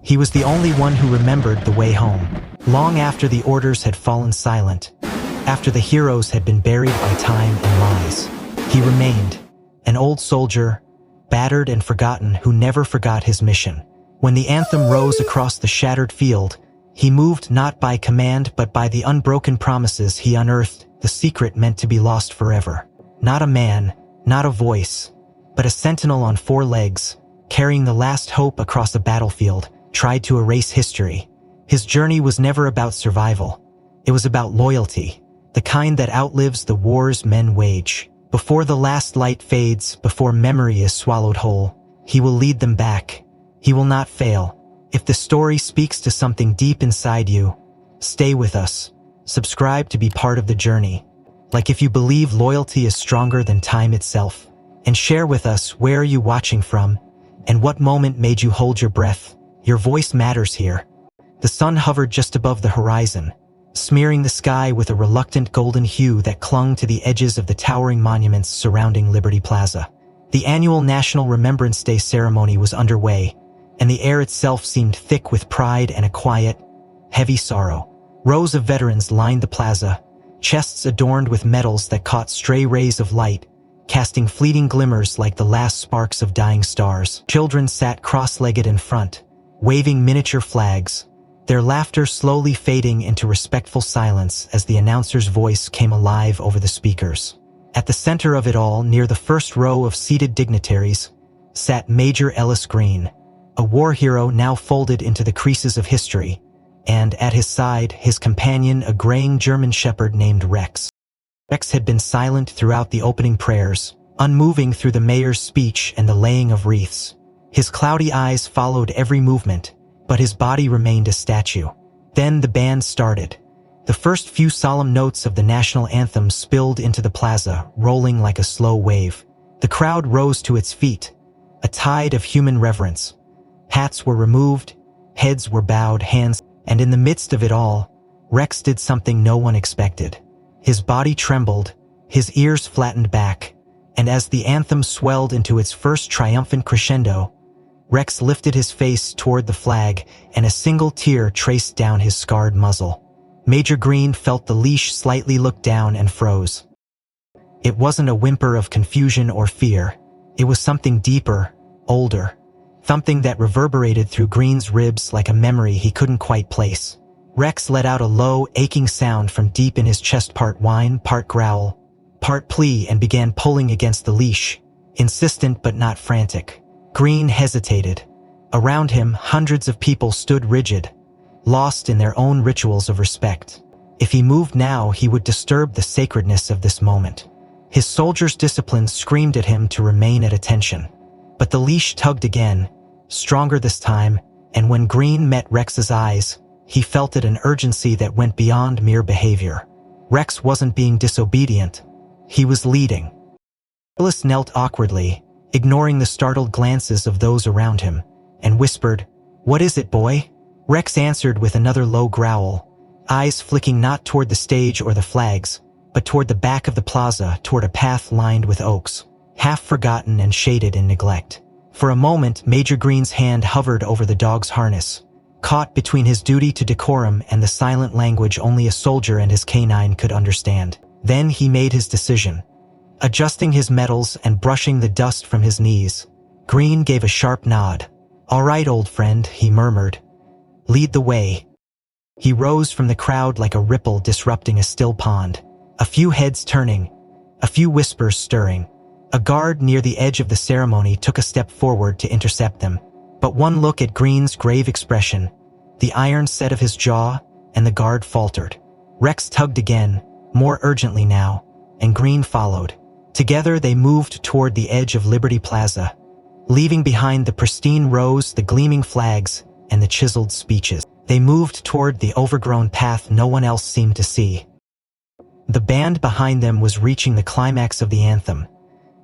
He was the only one who remembered the way home. Long after the orders had fallen silent, after the heroes had been buried by time and lies, he remained, an old soldier, battered and forgotten, who never forgot his mission. When the anthem rose across the shattered field, he moved not by command but by the unbroken promises he unearthed, the secret meant to be lost forever. Not a man, not a voice, but a sentinel on 4 legs, carrying the last hope across a battlefield, tried to erase history. His journey was never about survival. It was about loyalty, the kind that outlives the wars men wage. Before the last light fades, before memory is swallowed whole, he will lead them back. He will not fail. If the story speaks to something deep inside you, stay with us. Subscribe to be part of the journey. Like if you believe loyalty is stronger than time itself. And share with us, where are you watching from, and what moment made you hold your breath. Your voice matters here. The sun hovered just above the horizon, smearing the sky with a reluctant golden hue that clung to the edges of the towering monuments surrounding Liberty Plaza. The annual National Remembrance Day ceremony was underway, and the air itself seemed thick with pride and a quiet, heavy sorrow. Rows of veterans lined the plaza, chests adorned with medals that caught stray rays of light, casting fleeting glimmers like the last sparks of dying stars. Children sat cross-legged in front, waving miniature flags, their laughter slowly fading into respectful silence as the announcer's voice came alive over the speakers. At the center of it all, near the first row of seated dignitaries, sat Major Ellis Green, a war hero now folded into the creases of history, and at his side, his companion, a graying German shepherd named Rex. Rex had been silent throughout the opening prayers, unmoving through the mayor's speech and the laying of wreaths. His cloudy eyes followed every movement, but his body remained a statue. Then the band started. The first few solemn notes of the national anthem spilled into the plaza, rolling like a slow wave. The crowd rose to its feet, a tide of human reverence. Hats were removed, heads were bowed, hands, and in the midst of it all, Rex did something no one expected. His body trembled, his ears flattened back, and as the anthem swelled into its first triumphant crescendo, Rex lifted his face toward the flag, and a single tear traced down his scarred muzzle. Major Green felt the leash slightly look down and froze. It wasn't a whimper of confusion or fear. It was something deeper, older, something that reverberated through Green's ribs like a memory he couldn't quite place. Rex let out a low, aching sound from deep in his chest, part whine, part growl, part plea, and began pulling against the leash, insistent but not frantic. Green hesitated. Around him, hundreds of people stood rigid, lost in their own rituals of respect. If he moved now, he would disturb the sacredness of this moment. His soldiers' discipline screamed at him to remain at attention. But the leash tugged again, stronger this time, and when Green met Rex's eyes, he felt it, an urgency that went beyond mere behavior. Rex wasn't being disobedient. He was leading. Ellis knelt awkwardly, ignoring the startled glances of those around him, and whispered, "What is it, boy?" Rex answered with another low growl, eyes flicking not toward the stage or the flags, but toward the back of the plaza, toward a path lined with oaks, half forgotten and shaded in neglect. For a moment, Major Green's hand hovered over the dog's harness, caught between his duty to decorum and the silent language only a soldier and his canine could understand. Then he made his decision. Adjusting his medals and brushing the dust from his knees, Green gave a sharp nod. "All right, old friend," he murmured. "Lead the way." He rose from the crowd like a ripple disrupting a still pond. A few heads turning, a few whispers stirring. A guard near the edge of the ceremony took a step forward to intercept them. But one look at Green's grave expression, the iron set of his jaw, and the guard faltered. Rex tugged again, more urgently now, and Green followed. Together they moved toward the edge of Liberty Plaza, leaving behind the pristine rows, the gleaming flags, and the chiseled speeches. They moved toward the overgrown path no one else seemed to see. The band behind them was reaching the climax of the anthem,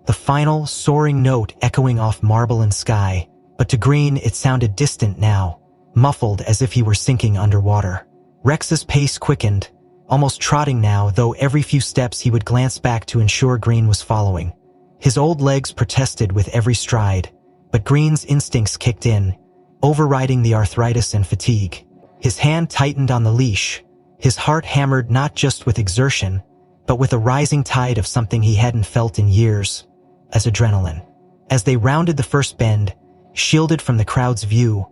the final, soaring note echoing off marble and sky, but to Green it sounded distant now, muffled as if he were sinking underwater. Rex's pace quickened, almost trotting now, though every few steps he would glance back to ensure Green was following. His old legs protested with every stride, but Green's instincts kicked in. overriding the arthritis and fatigue. His hand tightened on the leash, his heart hammered not just with exertion, but with a rising tide of something he hadn't felt in years, as adrenaline. As they rounded the first bend, shielded from the crowd's view,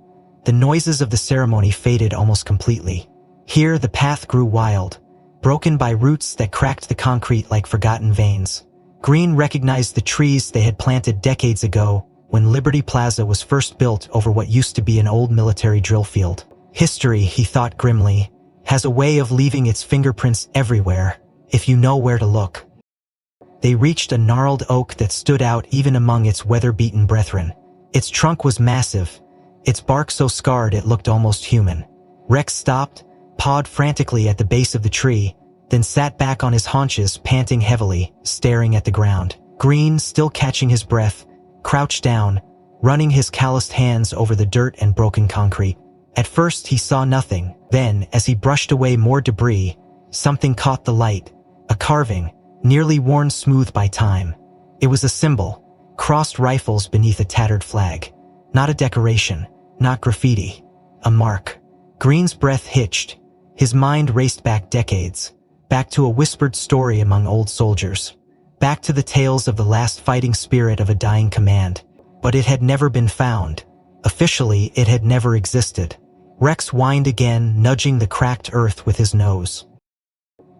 the noises of the ceremony faded almost completely. Here the path grew wild, broken by roots that cracked the concrete like forgotten veins. Green recognized the trees they had planted decades ago when Liberty Plaza was first built over what used to be an old military drill field. History, he thought grimly, has a way of leaving its fingerprints everywhere, if you know where to look. They reached a gnarled oak that stood out even among its weather-beaten brethren. Its trunk was massive, its bark so scarred it looked almost human. Rex stopped, pawed frantically at the base of the tree, then sat back on his haunches, panting heavily, staring at the ground. Green, still catching his breath, crouched down, running his calloused hands over the dirt and broken concrete. At first he saw nothing, then, as he brushed away more debris, something caught the light, a carving, nearly worn smooth by time. It was a symbol, crossed rifles beneath a tattered flag. Not a decoration, not graffiti, a mark. Green's breath hitched, his mind raced back decades, back to a whispered story among old soldiers, back to the tales of the last fighting spirit of a dying command. But it had never been found. Officially, it had never existed. Rex whined again, nudging the cracked earth with his nose.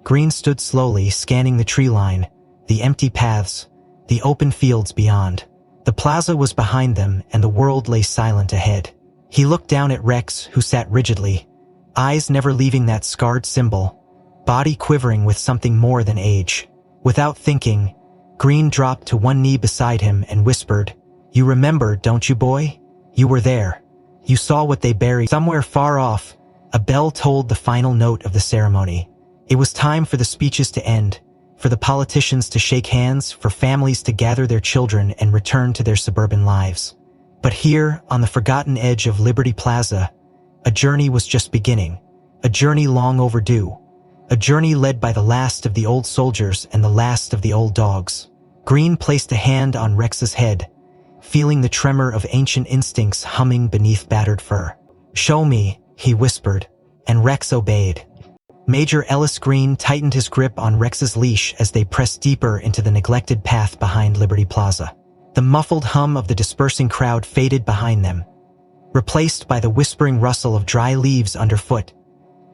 Green stood slowly, scanning the tree line, the empty paths, the open fields beyond. The plaza was behind them, and the world lay silent ahead. He looked down at Rex, who sat rigidly, eyes never leaving that scarred symbol, body quivering with something more than age. Without thinking, Green dropped to one knee beside him and whispered, "You remember, don't you, boy? You were there. You saw what they buried." Somewhere far off, a bell tolled the final note of the ceremony. It was time for the speeches to end, for the politicians to shake hands, for families to gather their children and return to their suburban lives. But here, on the forgotten edge of Liberty Plaza, a journey was just beginning, a journey long overdue, a journey led by the last of the old soldiers and the last of the old dogs. Green placed a hand on Rex's head, feeling the tremor of ancient instincts humming beneath battered fur. "Show me," he whispered, and Rex obeyed. Major Ellis Green tightened his grip on Rex's leash as they pressed deeper into the neglected path behind Liberty Plaza. The muffled hum of the dispersing crowd faded behind them, replaced by the whispering rustle of dry leaves underfoot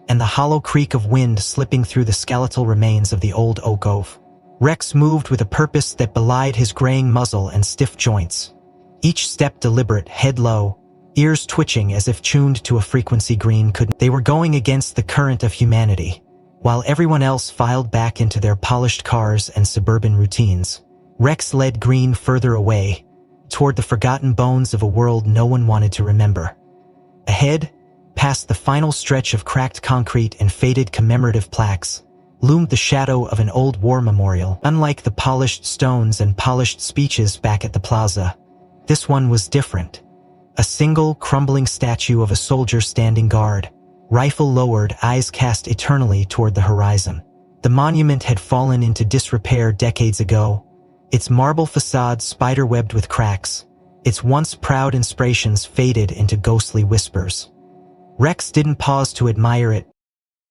and the hollow creak of wind slipping through the skeletal remains of the old oak oaf. Rex moved with a purpose that belied his graying muzzle and stiff joints. Each step deliberate, head low, ears twitching as if tuned to a frequency Green couldn't. They were going against the current of humanity, while everyone else filed back into their polished cars and suburban routines. Rex led Green further away, toward the forgotten bones of a world no one wanted to remember. Ahead, past the final stretch of cracked concrete and faded commemorative plaques, loomed the shadow of an old war memorial. Unlike the polished stones and polished speeches back at the plaza, this one was different. A single, crumbling statue of a soldier standing guard, rifle lowered, eyes cast eternally toward the horizon. The monument had fallen into disrepair decades ago, its marble facade spiderwebbed with cracks, its once proud inscriptions faded into ghostly whispers. Rex didn't pause to admire it.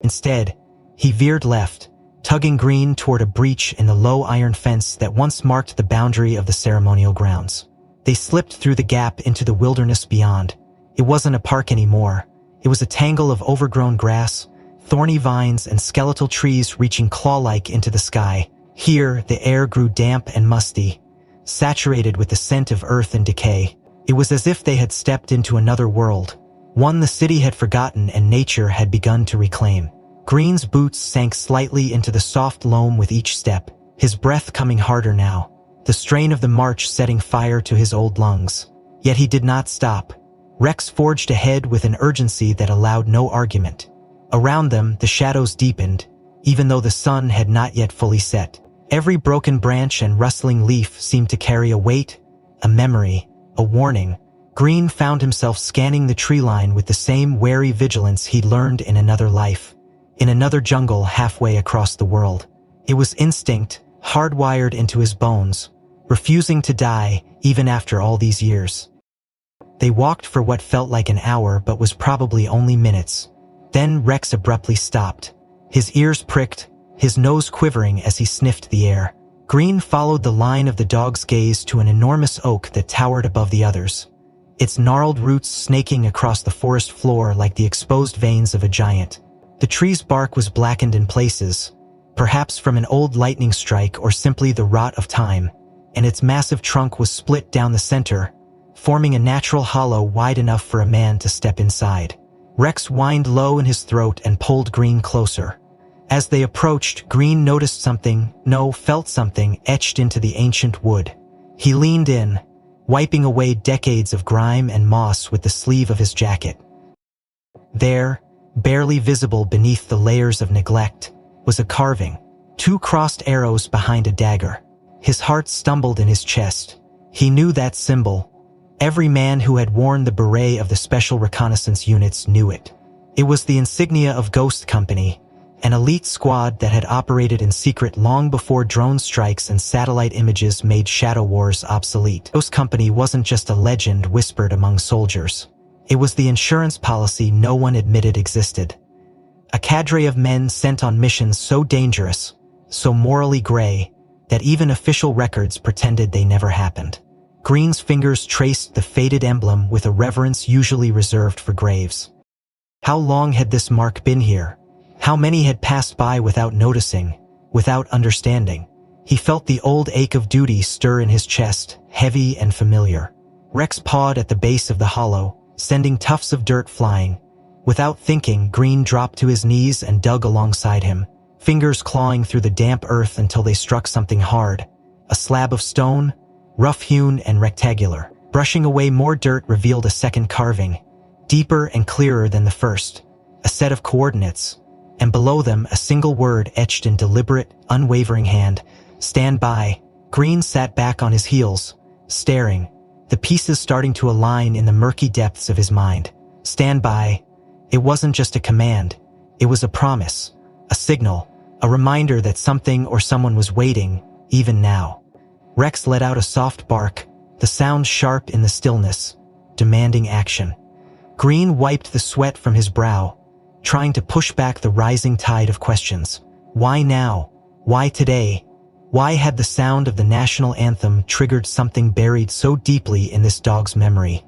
Instead, he veered left, tugging Green toward a breach in the low iron fence that once marked the boundary of the ceremonial grounds. They slipped through the gap into the wilderness beyond. It wasn't a park anymore. It was a tangle of overgrown grass, thorny vines, and skeletal trees reaching claw-like into the sky. Here, the air grew damp and musty, saturated with the scent of earth and decay. It was as if they had stepped into another world, one the city had forgotten and nature had begun to reclaim. Green's boots sank slightly into the soft loam with each step, his breath coming harder now, the strain of the march setting fire to his old lungs. Yet he did not stop. Rex forged ahead with an urgency that allowed no argument. Around them, the shadows deepened, even though the sun had not yet fully set. Every broken branch and rustling leaf seemed to carry a weight, a memory, a warning. Green found himself scanning the tree line with the same wary vigilance he'd learned in another life, in another jungle halfway across the world. It was instinct, hardwired into his bones, refusing to die even after all these years. They walked for what felt like an hour but was probably only minutes. Then Rex abruptly stopped. His ears pricked, his nose quivering as he sniffed the air. Green followed the line of the dog's gaze to an enormous oak that towered above the others, its gnarled roots snaking across the forest floor like the exposed veins of a giant. The tree's bark was blackened in places, perhaps from an old lightning strike or simply the rot of time, and its massive trunk was split down the center, forming a natural hollow wide enough for a man to step inside. Rex whined low in his throat and pulled Green closer. As they approached, Green noticed something, felt something etched into the ancient wood. He leaned in, wiping away decades of grime and moss with the sleeve of his jacket. There, barely visible beneath the layers of neglect, was a carving, 2 crossed arrows behind a dagger. His heart stumbled in his chest. He knew that symbol. Every man who had worn the beret of the Special Reconnaissance Units knew it. It was the insignia of Ghost Company, an elite squad that had operated in secret long before drone strikes and satellite images made Shadow Wars obsolete. Ghost Company wasn't just a legend whispered among soldiers. It was the insurance policy no one admitted existed. A cadre of men sent on missions so dangerous, so morally gray, that even official records pretended they never happened. Green's fingers traced the faded emblem with a reverence usually reserved for graves. How long had this mark been here? How many had passed by without noticing, without understanding? He felt the old ache of duty stir in his chest, heavy and familiar. Rex pawed at the base of the hollow, sending tufts of dirt flying. Without thinking, Green dropped to his knees and dug alongside him, fingers clawing through the damp earth until they struck something hard. A slab of stone, rough-hewn and rectangular. Brushing away more dirt revealed a second carving, deeper and clearer than the first. A set of coordinates, and below them a single word etched in deliberate, unwavering hand. Stand by. Green sat back on his heels, staring, the pieces starting to align in the murky depths of his mind. Stand by. It wasn't just a command. It was a promise, a signal, a reminder that something or someone was waiting, even now. Rex let out a soft bark, the sound sharp in the stillness, demanding action. Green wiped the sweat from his brow, trying to push back the rising tide of questions. Why now? Why today? Why had the sound of the national anthem triggered something buried so deeply in this dog's memory?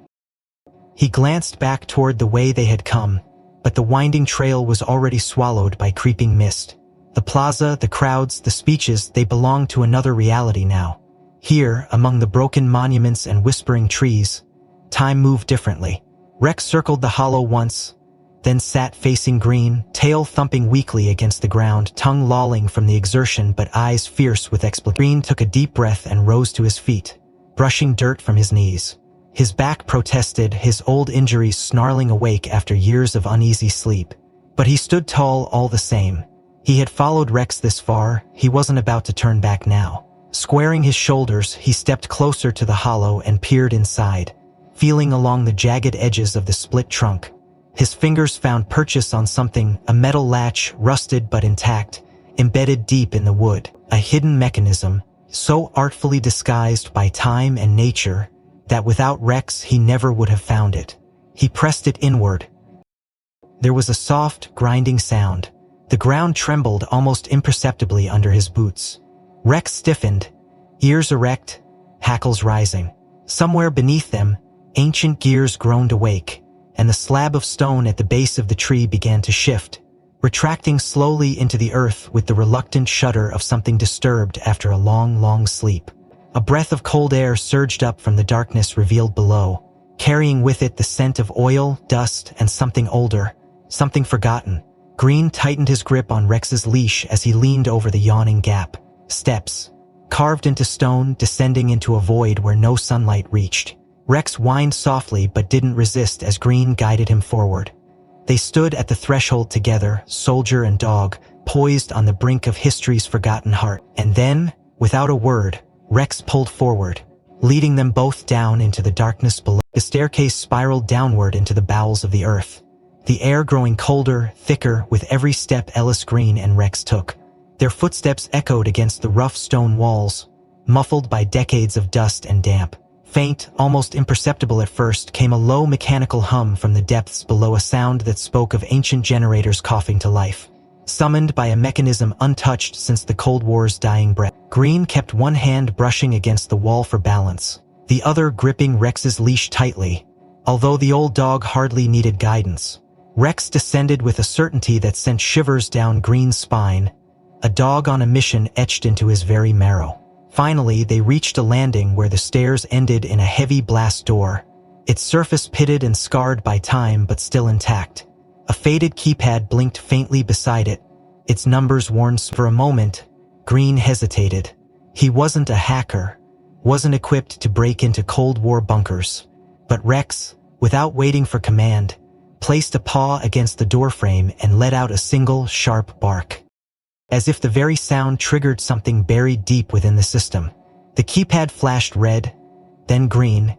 He glanced back toward the way they had come, but the winding trail was already swallowed by creeping mist. The plaza, the crowds, the speeches, they belonged to another reality now. Here, among the broken monuments and whispering trees, time moved differently. Rex circled the hollow once, then sat facing Green, tail thumping weakly against the ground, tongue lolling from the exertion but eyes fierce with expectation. Green took a deep breath and rose to his feet, brushing dirt from his knees. His back protested, his old injuries snarling awake after years of uneasy sleep. But he stood tall all the same. He had followed Rex this far, he wasn't about to turn back now. Squaring his shoulders, he stepped closer to the hollow and peered inside, feeling along the jagged edges of the split trunk. His fingers found purchase on something, a metal latch, rusted but intact, embedded deep in the wood. A hidden mechanism, so artfully disguised by time and nature, that without Rex he never would have found it. He pressed it inward. There was a soft, grinding sound. The ground trembled almost imperceptibly under his boots. Rex stiffened, ears erect, hackles rising. Somewhere beneath them, ancient gears groaned awake, and the slab of stone at the base of the tree began to shift, retracting slowly into the earth with the reluctant shudder of something disturbed after a long, long sleep. A breath of cold air surged up from the darkness revealed below, carrying with it the scent of oil, dust, and something older, something forgotten. Green tightened his grip on Rex's leash as he leaned over the yawning gap. Steps, carved into stone, descending into a void where no sunlight reached. Rex whined softly but didn't resist as Green guided him forward. They stood at the threshold together, soldier and dog, poised on the brink of history's forgotten heart. And then, without a word, Rex pulled forward, leading them both down into the darkness below. The staircase spiraled downward into the bowels of the earth, the air growing colder, thicker with every step Ellis Green and Rex took. Their footsteps echoed against the rough stone walls, muffled by decades of dust and damp. Faint, almost imperceptible at first, came a low mechanical hum from the depths below, a sound that spoke of ancient generators coughing to life. Summoned by a mechanism untouched since the Cold War's dying breath. Green kept one hand brushing against the wall for balance, the other gripping Rex's leash tightly, although the old dog hardly needed guidance. Rex descended with a certainty that sent shivers down Green's spine, a dog on a mission etched into his very marrow. Finally, they reached a landing where the stairs ended in a heavy blast door, its surface pitted and scarred by time but still intact. A faded keypad blinked faintly beside it, its numbers worn. For a moment, Green hesitated. He wasn't a hacker, wasn't equipped to break into Cold War bunkers. But Rex, without waiting for command, placed a paw against the doorframe and let out a single, sharp bark, as if the very sound triggered something buried deep within the system. The keypad flashed red, then green,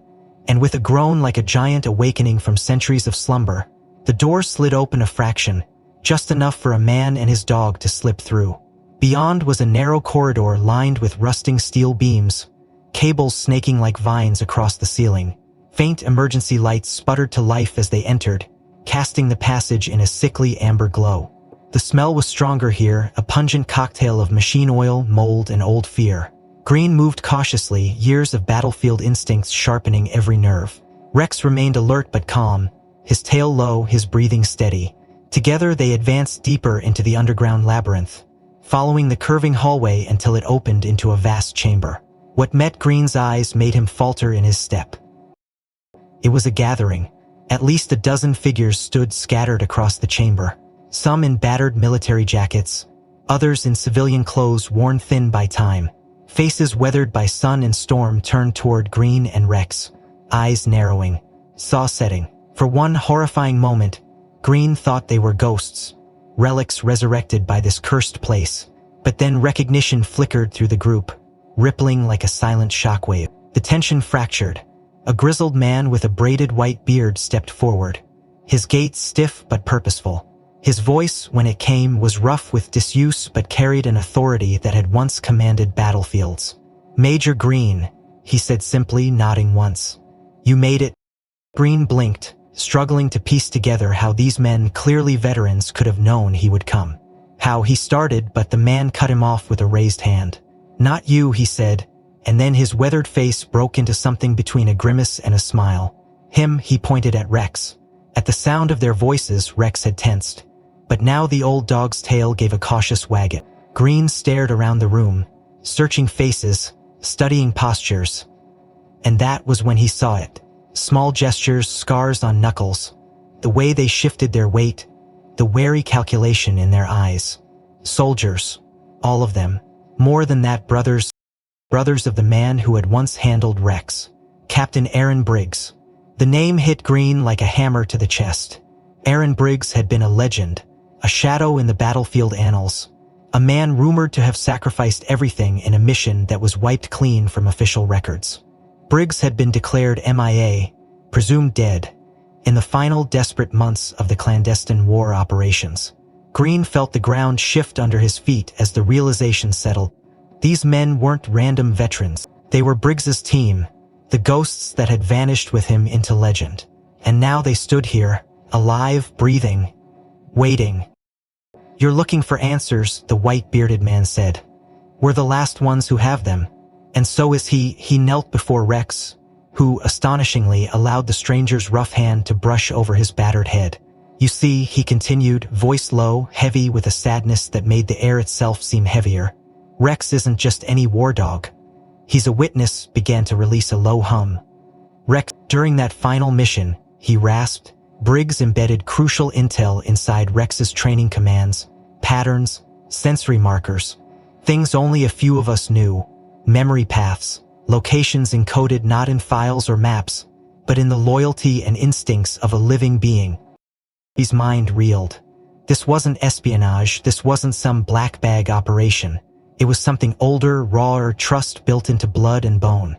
and with a groan like a giant awakening from centuries of slumber, the door slid open a fraction, just enough for a man and his dog to slip through. Beyond was a narrow corridor lined with rusting steel beams, cables snaking like vines across the ceiling. Faint emergency lights sputtered to life as they entered, casting the passage in a sickly amber glow. The smell was stronger here, a pungent cocktail of machine oil, mold, and old fear. Green moved cautiously, years of battlefield instincts sharpening every nerve. Rex remained alert but calm, his tail low, his breathing steady. Together they advanced deeper into the underground labyrinth, following the curving hallway until it opened into a vast chamber. What met Green's eyes made him falter in his step. It was a gathering. At least a dozen figures stood scattered across the chamber, some in battered military jackets, others in civilian clothes worn thin by time. Faces weathered by sun and storm turned toward Green and Rex, eyes narrowing, saw setting. For one horrifying moment, Green thought they were ghosts, relics resurrected by this cursed place. But then recognition flickered through the group, rippling like a silent shockwave. The tension fractured. A grizzled man with a braided white beard stepped forward, his gait stiff but purposeful. His voice, when it came, was rough with disuse but carried an authority that had once commanded battlefields. "Major Green," he said simply, nodding once. "You made it." Green blinked, struggling to piece together how these men, clearly veterans, could have known he would come. How he started, but the man cut him off with a raised hand. "Not you," he said, and then his weathered face broke into something between a grimace and a smile. "Him," he pointed at Rex. At the sound of their voices, Rex had tensed. But now the old dog's tail gave a cautious wag. Green stared around the room, searching faces, studying postures. And that was when he saw it. Small gestures, scars on knuckles, the way they shifted their weight, the wary calculation in their eyes. Soldiers, all of them. More than that, brothers of the man who had once handled Rex. Captain Aaron Briggs. The name hit Green like a hammer to the chest. Aaron Briggs had been a legend, a shadow in the battlefield annals, a man rumored to have sacrificed everything in a mission that was wiped clean from official records. Briggs had been declared MIA, presumed dead, in the final desperate months of the clandestine war operations. Green felt the ground shift under his feet as the realization settled. These men weren't random veterans. They were Briggs's team, the ghosts that had vanished with him into legend. And now they stood here, alive, breathing, waiting. "You're looking for answers," the white-bearded man said. "We're the last ones who have them." And so is he. He knelt before Rex, who, astonishingly, allowed the stranger's rough hand to brush over his battered head. "You see," he continued, voice low, heavy with a sadness that made the air itself seem heavier. "Rex isn't just any war dog. He's a witness," began to release a low hum. "Rex, during that final mission," he rasped, Briggs embedded crucial intel inside Rex's training commands, patterns, sensory markers, things only a few of us knew, memory paths, locations encoded not in files or maps, but in the loyalty and instincts of a living being. His mind reeled. This wasn't espionage, this wasn't some black bag operation. It was something older, rawer, trust built into blood and bone.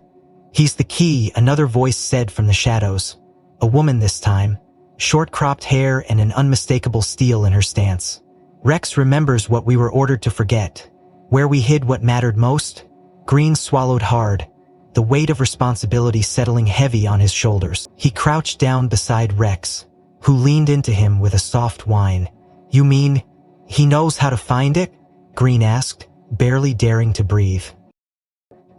"He's the key," another voice said from the shadows. A woman this time, short-cropped hair and an unmistakable steel in her stance. "Rex remembers what we were ordered to forget. Where we hid what mattered most." Green swallowed hard, the weight of responsibility settling heavy on his shoulders. He crouched down beside Rex, who leaned into him with a soft whine. "You mean he knows how to find it?" Green asked, barely daring to breathe.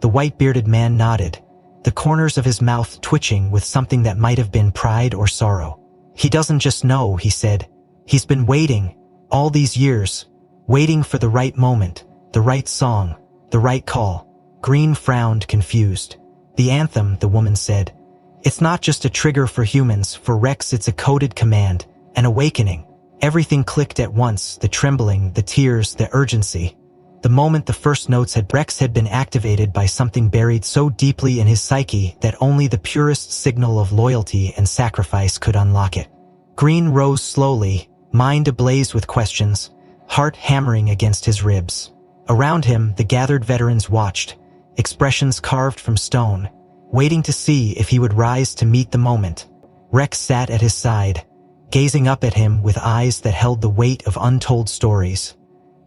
The white-bearded man nodded, the corners of his mouth twitching with something that might have been pride or sorrow. "He doesn't just know," he said. "He's been waiting, all these years, waiting for the right moment, the right song, the right call." Green frowned, confused. "The anthem," the woman said. "It's not just a trigger for humans, for Rex it's a coded command, an awakening." Everything clicked at once, the trembling, the tears, the urgency. The moment the first notes Rex had been activated by something buried so deeply in his psyche that only the purest signal of loyalty and sacrifice could unlock it. Green rose slowly, mind ablaze with questions, heart hammering against his ribs. Around him, the gathered veterans watched, expressions carved from stone, waiting to see if he would rise to meet the moment. Rex sat at his side, gazing up at him with eyes that held the weight of untold stories,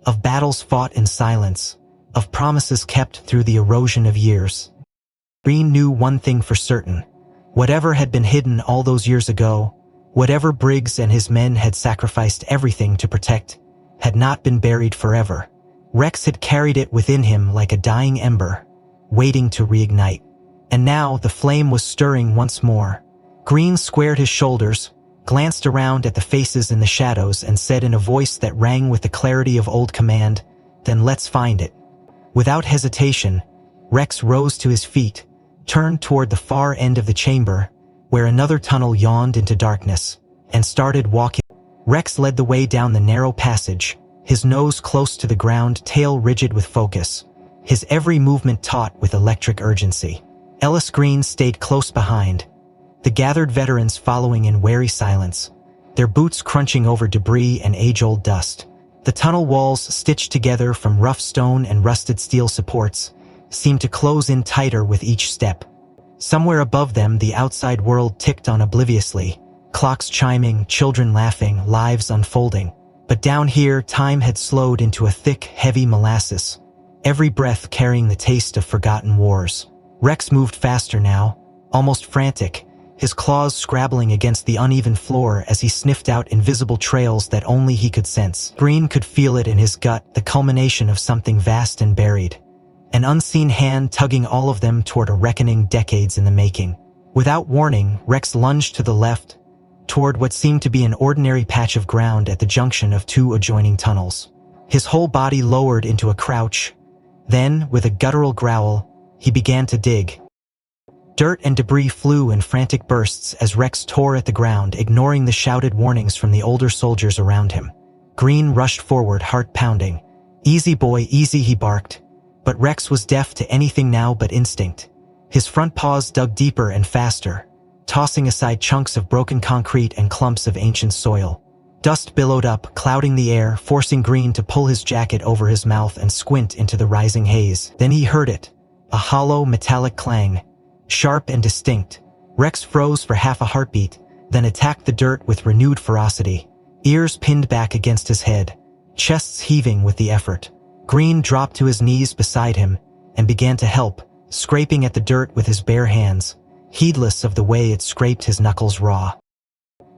of battles fought in silence, of promises kept through the erosion of years. Green knew one thing for certain. Whatever had been hidden all those years ago, whatever Briggs and his men had sacrificed everything to protect, had not been buried forever. Rex had carried it within him like a dying ember, waiting to reignite. And now the flame was stirring once more. Green squared his shoulders, glanced around at the faces in the shadows and said in a voice that rang with the clarity of old command, "Then let's find it." Without hesitation, Rex rose to his feet, turned toward the far end of the chamber, where another tunnel yawned into darkness, and started walking. Rex led the way down the narrow passage, his nose close to the ground, tail rigid with focus, his every movement taut with electric urgency. Ellis Green stayed close behind, the gathered veterans following in wary silence, their boots crunching over debris and age-old dust. The tunnel walls, stitched together from rough stone and rusted steel supports, seemed to close in tighter with each step. Somewhere above them, the outside world ticked on obliviously, clocks chiming, children laughing, lives unfolding. But down here, time had slowed into a thick, heavy molasses, every breath carrying the taste of forgotten wars. Rex moved faster now, almost frantic, his claws scrabbling against the uneven floor as he sniffed out invisible trails that only he could sense. Green could feel it in his gut, the culmination of something vast and buried. An unseen hand tugging all of them toward a reckoning decades in the making. Without warning, Rex lunged to the left, toward what seemed to be an ordinary patch of ground at the junction of two adjoining tunnels. His whole body lowered into a crouch. Then, with a guttural growl, he began to dig. Dirt and debris flew in frantic bursts as Rex tore at the ground, ignoring the shouted warnings from the older soldiers around him. Green rushed forward, heart pounding. "Easy, boy, easy," he barked. But Rex was deaf to anything now but instinct. His front paws dug deeper and faster, tossing aside chunks of broken concrete and clumps of ancient soil. Dust billowed up, clouding the air, forcing Green to pull his jacket over his mouth and squint into the rising haze. Then he heard it, a hollow, metallic clang, sharp and distinct. Rex froze for half a heartbeat, then attacked the dirt with renewed ferocity, ears pinned back against his head, chests heaving with the effort. Green dropped to his knees beside him and began to help, scraping at the dirt with his bare hands, heedless of the way it scraped his knuckles raw.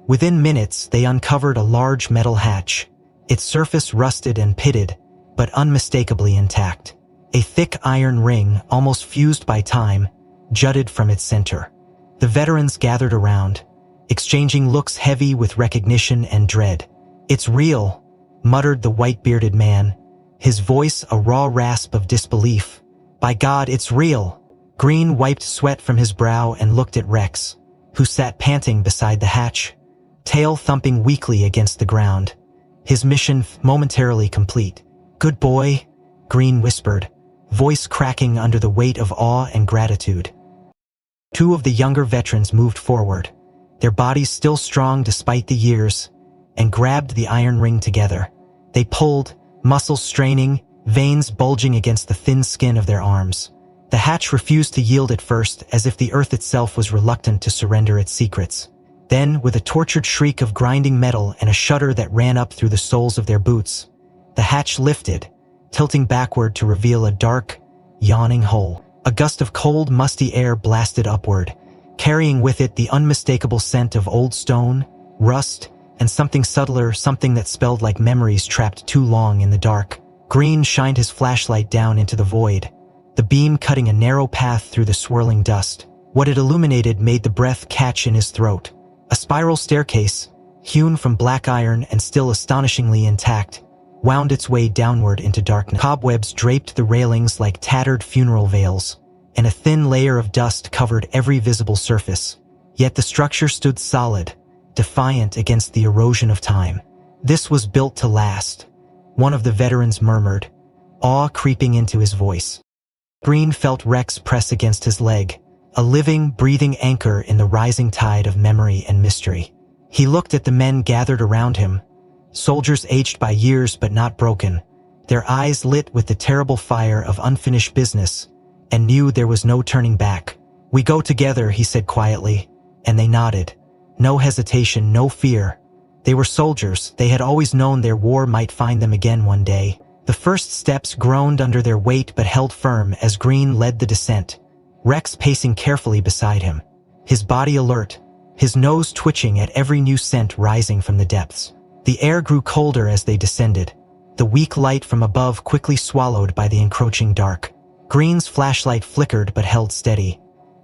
Within minutes, they uncovered a large metal hatch, its surface rusted and pitted, but unmistakably intact. A thick iron ring, almost fused by time, jutted from its center. The veterans gathered around, exchanging looks heavy with recognition and dread. "It's real," muttered the white-bearded man, his voice a raw rasp of disbelief. "By God, it's real." Green wiped sweat from his brow and looked at Rex, who sat panting beside the hatch, tail thumping weakly against the ground, his mission momentarily complete. "Good boy," Green whispered, voice cracking under the weight of awe and gratitude. Two of the younger veterans moved forward, their bodies still strong despite the years, and grabbed the iron ring together. They pulled, muscles straining, veins bulging against the thin skin of their arms. The hatch refused to yield at first, as if the earth itself was reluctant to surrender its secrets. Then, with a tortured shriek of grinding metal and a shudder that ran up through the soles of their boots, the hatch lifted, tilting backward to reveal a dark, yawning hole. A gust of cold, musty air blasted upward, carrying with it the unmistakable scent of old stone, rust, and something subtler, something that smelled like memories trapped too long in the dark. Green shined his flashlight down into the void, the beam cutting a narrow path through the swirling dust. What it illuminated made the breath catch in his throat. A spiral staircase, hewn from black iron and still astonishingly intact, wound its way downward into darkness. Cobwebs draped the railings like tattered funeral veils, and a thin layer of dust covered every visible surface. Yet the structure stood solid, defiant against the erosion of time. "This was built to last," one of the veterans murmured, awe creeping into his voice. Green felt Rex press against his leg, a living, breathing anchor in the rising tide of memory and mystery. He looked at the men gathered around him, soldiers aged by years but not broken, their eyes lit with the terrible fire of unfinished business, and knew there was no turning back. "We go together," he said quietly, and they nodded. No hesitation, no fear. They were soldiers. They had always known their war might find them again one day. The first steps groaned under their weight but held firm as Green led the descent, Rex pacing carefully beside him, his body alert, his nose twitching at every new scent rising from the depths. The air grew colder as they descended, the weak light from above quickly swallowed by the encroaching dark. Green's flashlight flickered but held steady,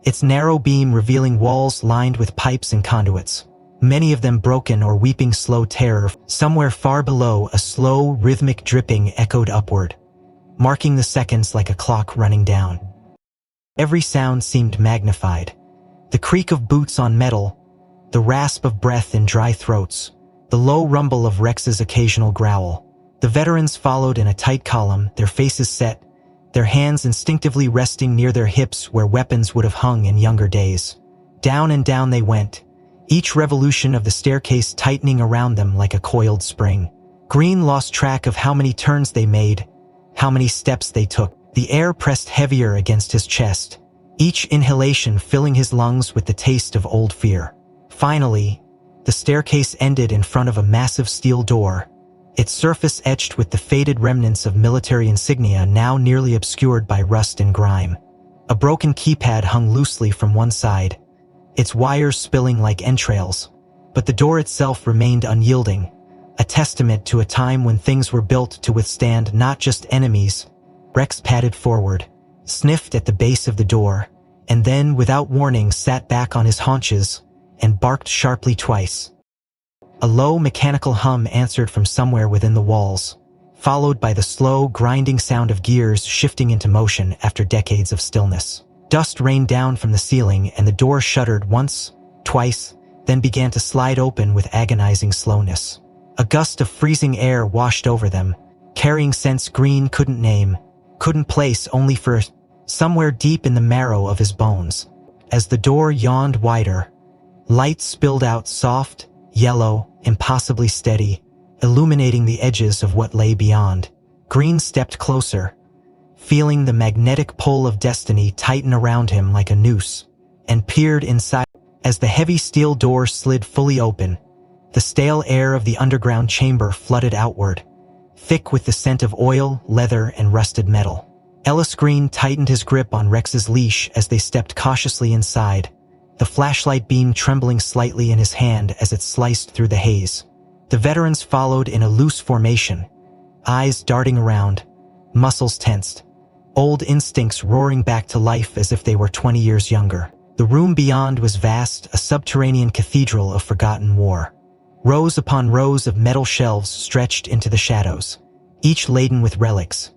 its narrow beam revealing walls lined with pipes and conduits, many of them broken or weeping slow terror. Somewhere far below, a slow, rhythmic dripping echoed upward, marking the seconds like a clock running down. Every sound seemed magnified. The creak of boots on metal, the rasp of breath in dry throats, the low rumble of Rex's occasional growl. The veterans followed in a tight column, their faces set, their hands instinctively resting near their hips where weapons would have hung in younger days. Down and down they went, each revolution of the staircase tightening around them like a coiled spring. Green lost track of how many turns they made, how many steps they took. The air pressed heavier against his chest, each inhalation filling his lungs with the taste of old fear. Finally, the staircase ended in front of a massive steel door, its surface etched with the faded remnants of military insignia now nearly obscured by rust and grime. A broken keypad hung loosely from one side, its wires spilling like entrails, but the door itself remained unyielding, a testament to a time when things were built to withstand not just enemies. Rex padded forward, sniffed at the base of the door, and then, without warning, sat back on his haunches and barked sharply twice. A low mechanical hum answered from somewhere within the walls, followed by the slow, grinding sound of gears shifting into motion after decades of stillness. Dust rained down from the ceiling and the door shuddered once, twice, then began to slide open with agonizing slowness. A gust of freezing air washed over them, carrying scents Green couldn't name, couldn't place, only for somewhere deep in the marrow of his bones. As the door yawned wider, light spilled out, soft, yellow, impossibly steady, illuminating the edges of what lay beyond. Green stepped closer, feeling the magnetic pull of destiny tighten around him like a noose, and peered inside. As the heavy steel door slid fully open, the stale air of the underground chamber flooded outward, thick with the scent of oil, leather, and rusted metal. Ellis Green tightened his grip on Rex's leash as they stepped cautiously inside, the flashlight beam trembling slightly in his hand as it sliced through the haze. The veterans followed in a loose formation, eyes darting around, muscles tensed, old instincts roaring back to life as if they were 20 years younger. The room beyond was vast, a subterranean cathedral of forgotten war. Rows upon rows of metal shelves stretched into the shadows, each laden with relics.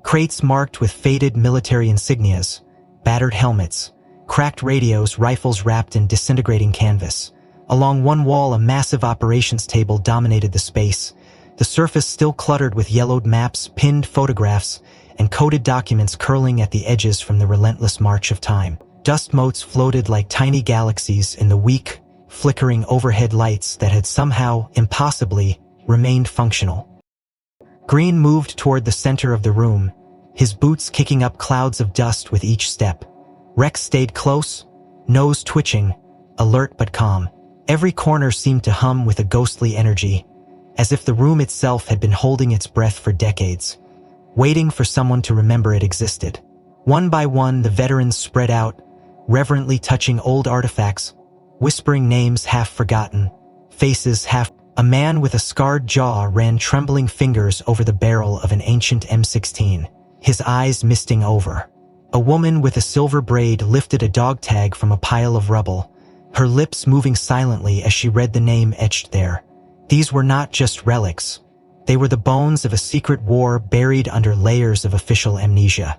Crates marked with faded military insignias, battered helmets, cracked radios, rifles wrapped in disintegrating canvas. Along one wall, a massive operations table dominated the space, the surface still cluttered with yellowed maps, pinned photographs, and coded documents curling at the edges from the relentless march of time. Dust motes floated like tiny galaxies in the weak, flickering overhead lights that had somehow, impossibly, remained functional. Green moved toward the center of the room, his boots kicking up clouds of dust with each step. Rex stayed close, nose twitching, alert but calm. Every corner seemed to hum with a ghostly energy, as if the room itself had been holding its breath for decades, waiting for someone to remember it existed. One by one, the veterans spread out, reverently touching old artifacts, whispering names half forgotten, faces half. A man with a scarred jaw ran trembling fingers over the barrel of an ancient M16, his eyes misting over. A woman with a silver braid lifted a dog tag from a pile of rubble, her lips moving silently as she read the name etched there. These were not just relics. They were the bones of a secret war buried under layers of official amnesia.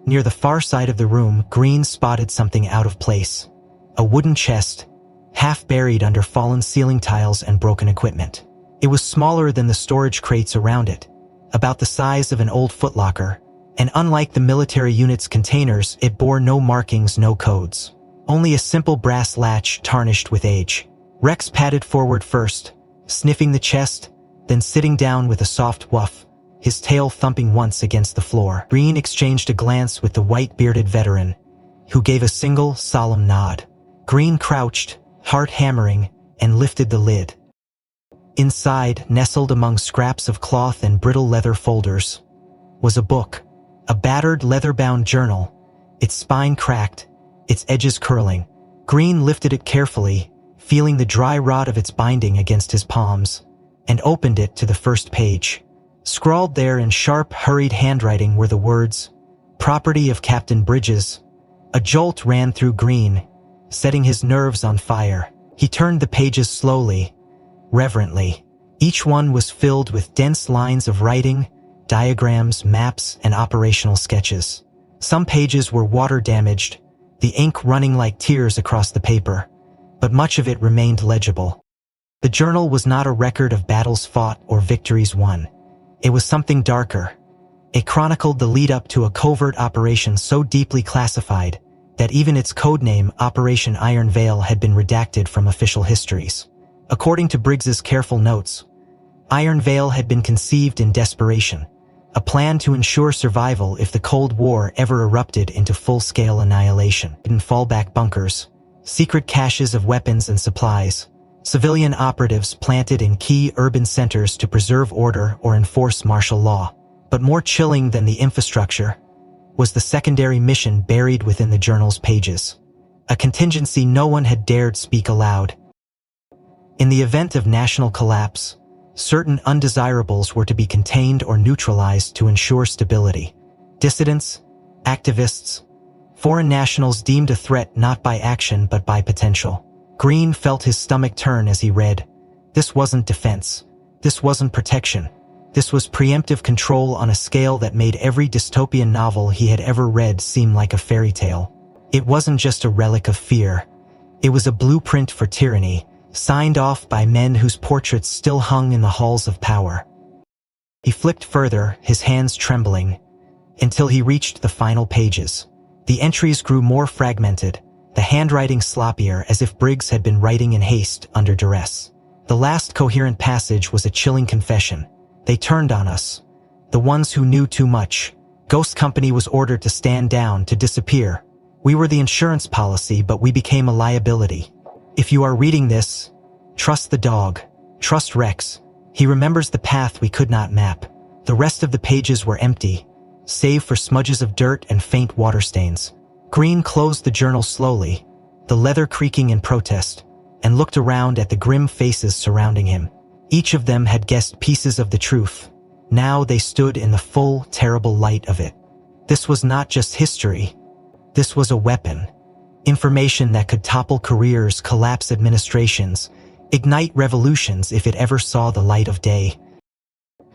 Near the far side of the room, Green spotted something out of place. A wooden chest, half buried under fallen ceiling tiles and broken equipment. It was smaller than the storage crates around it, about the size of an old footlocker, and unlike the military unit's containers, it bore no markings, no codes. Only a simple brass latch tarnished with age. Rex padded forward first, sniffing the chest, then sitting down with a soft woof, his tail thumping once against the floor. Green exchanged a glance with the white-bearded veteran, who gave a single, solemn nod. Green crouched, heart hammering, and lifted the lid. Inside, nestled among scraps of cloth and brittle leather folders, was a book, a battered leather-bound journal, its spine cracked, its edges curling. Green lifted it carefully, feeling the dry rot of its binding against his palms, and opened it to the first page. Scrawled there in sharp, hurried handwriting were the words, "Property of Captain Bridges." A jolt ran through Green, setting his nerves on fire. He turned the pages slowly, reverently. Each one was filled with dense lines of writing, diagrams, maps, and operational sketches. Some pages were water-damaged, the ink running like tears across the paper, but much of it remained legible. The journal was not a record of battles fought or victories won. It was something darker. It chronicled the lead-up to a covert operation so deeply classified that even its codename, Operation Iron Veil, had been redacted from official histories. According to Briggs's careful notes, Iron Veil had been conceived in desperation, a plan to ensure survival if the Cold War ever erupted into full-scale annihilation. In fallback bunkers, secret caches of weapons and supplies, civilian operatives planted in key urban centers to preserve order or enforce martial law. But more chilling than the infrastructure was the secondary mission buried within the journal's pages, a contingency no one had dared speak aloud. In the event of national collapse, certain undesirables were to be contained or neutralized to ensure stability. Dissidents, activists, foreign nationals deemed a threat not by action but by potential. Green felt his stomach turn as he read. This wasn't defense. This wasn't protection. This was preemptive control on a scale that made every dystopian novel he had ever read seem like a fairy tale. It wasn't just a relic of fear. It was a blueprint for tyranny, signed off by men whose portraits still hung in the halls of power. He flicked further, his hands trembling, until he reached the final pages. The entries grew more fragmented, the handwriting sloppier, as if Briggs had been writing in haste under duress. The last coherent passage was a chilling confession. They turned on us, the ones who knew too much. Ghost Company was ordered to stand down, to disappear. We were the insurance policy, but we became a liability. If you are reading this, trust the dog. Trust Rex. He remembers the path we could not map. The rest of the pages were empty, save for smudges of dirt and faint water stains. Green closed the journal slowly, the leather creaking in protest, and looked around at the grim faces surrounding him. Each of them had guessed pieces of the truth. Now they stood in the full, terrible light of it. This was not just history. This was a weapon. Information that could topple careers, collapse administrations, ignite revolutions if it ever saw the light of day.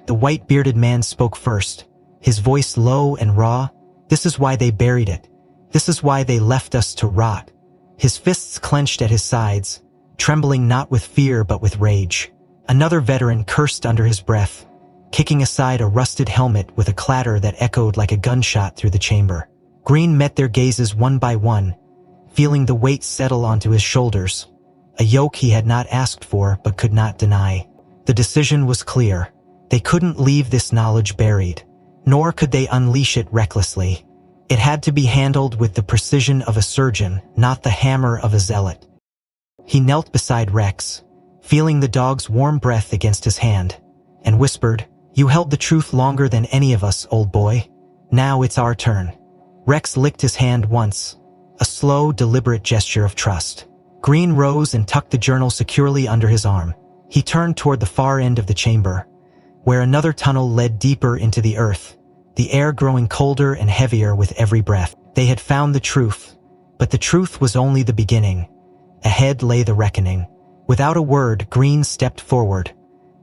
The white-bearded man spoke first, his voice low and raw. This is why they buried it. This is why they left us to rot. His fists clenched at his sides, trembling not with fear but with rage. Another veteran cursed under his breath, kicking aside a rusted helmet with a clatter that echoed like a gunshot through the chamber. Green met their gazes one by one, feeling the weight settle onto his shoulders, a yoke he had not asked for but could not deny. The decision was clear. They couldn't leave this knowledge buried, nor could they unleash it recklessly. It had to be handled with the precision of a surgeon, not the hammer of a zealot. He knelt beside Rex, feeling the dog's warm breath against his hand, and whispered, "You held the truth longer than any of us, old boy. Now it's our turn." Rex licked his hand once, a slow, deliberate gesture of trust. Green rose and tucked the journal securely under his arm. He turned toward the far end of the chamber, where another tunnel led deeper into the earth, the air growing colder and heavier with every breath. They had found the truth, but the truth was only the beginning. Ahead lay the reckoning. Without a word, Green stepped forward,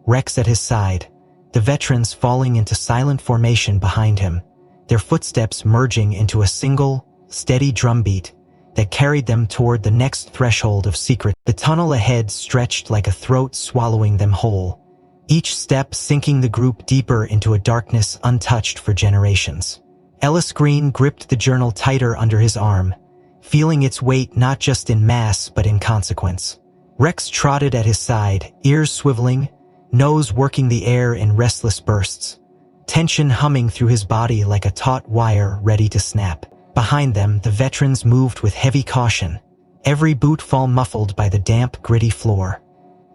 Rex at his side, the veterans falling into silent formation behind him, their footsteps merging into a single, steady drumbeat that carried them toward the next threshold of secret. The tunnel ahead stretched like a throat swallowing them whole, each step sinking the group deeper into a darkness untouched for generations. Ellis Green gripped the journal tighter under his arm, feeling its weight not just in mass but in consequence. Rex trotted at his side, ears swiveling, nose working the air in restless bursts, tension humming through his body like a taut wire ready to snap. Behind them, the veterans moved with heavy caution, every bootfall muffled by the damp, gritty floor.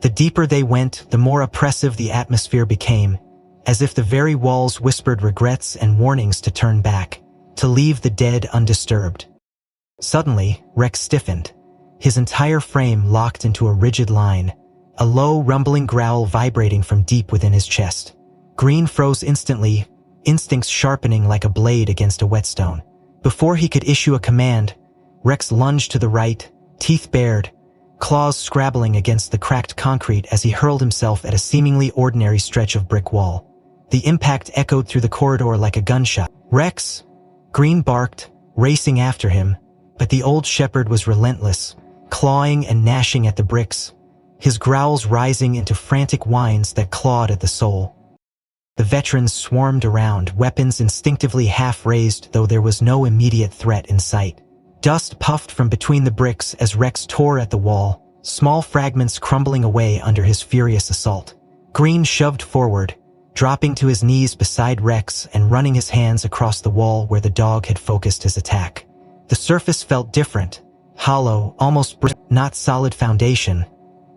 The deeper they went, the more oppressive the atmosphere became, as if the very walls whispered regrets and warnings to turn back, to leave the dead undisturbed. Suddenly, Rex stiffened, his entire frame locked into a rigid line, a low, rumbling growl vibrating from deep within his chest. Green froze instantly, instincts sharpening like a blade against a whetstone. Before he could issue a command, Rex lunged to the right, teeth bared, claws scrabbling against the cracked concrete as he hurled himself at a seemingly ordinary stretch of brick wall. The impact echoed through the corridor like a gunshot. "Rex!" Green barked, racing after him, but the old shepherd was relentless, clawing and gnashing at the bricks, his growls rising into frantic whines that clawed at the soul. The veterans swarmed around, weapons instinctively half-raised, though there was no immediate threat in sight. Dust puffed from between the bricks as Rex tore at the wall, small fragments crumbling away under his furious assault. Green shoved forward, dropping to his knees beside Rex and running his hands across the wall where the dog had focused his attack. The surface felt different, hollow, almost not solid foundation,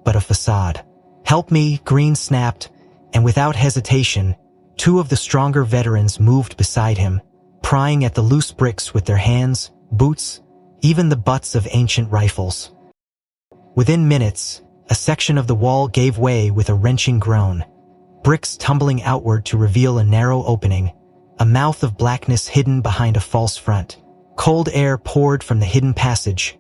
but a facade. "Help me," Green snapped, and without hesitation, two of the stronger veterans moved beside him, prying at the loose bricks with their hands, boots, even the butts of ancient rifles. Within minutes, a section of the wall gave way with a wrenching groan, bricks tumbling outward to reveal a narrow opening, a mouth of blackness hidden behind a false front. Cold air poured from the hidden passage,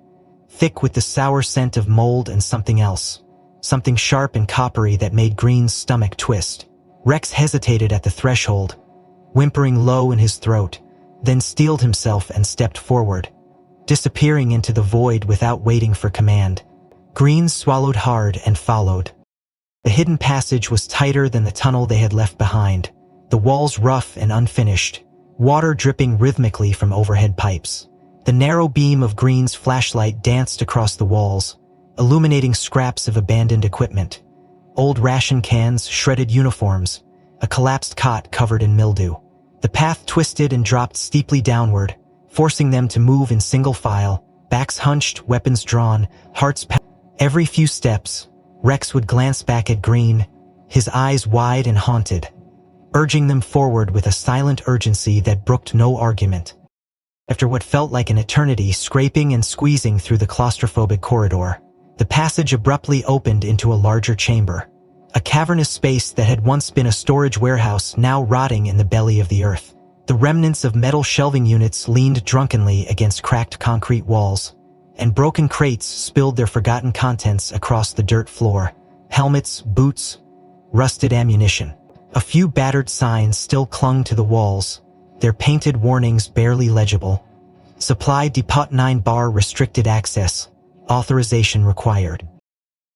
thick with the sour scent of mold and something else, something sharp and coppery that made Green's stomach twist. Rex hesitated at the threshold, whimpering low in his throat, then steeled himself and stepped forward, disappearing into the void without waiting for command. Green swallowed hard and followed. The hidden passage was tighter than the tunnel they had left behind, the walls rough and unfinished, water dripping rhythmically from overhead pipes. The narrow beam of Green's flashlight danced across the walls, illuminating scraps of abandoned equipment. Old ration cans, shredded uniforms, a collapsed cot covered in mildew. The path twisted and dropped steeply downward, forcing them to move in single file, backs hunched, weapons drawn, hearts pounding. Every few steps, Rex would glance back at Green, his eyes wide and haunted, urging them forward with a silent urgency that brooked no argument. After what felt like an eternity scraping and squeezing through the claustrophobic corridor, the passage abruptly opened into a larger chamber, a cavernous space that had once been a storage warehouse now rotting in the belly of the earth. The remnants of metal shelving units leaned drunkenly against cracked concrete walls, and broken crates spilled their forgotten contents across the dirt floor. Helmets, boots, rusted ammunition. A few battered signs still clung to the walls, their painted warnings barely legible. Supply Depot 9 bar restricted access. Authorization required.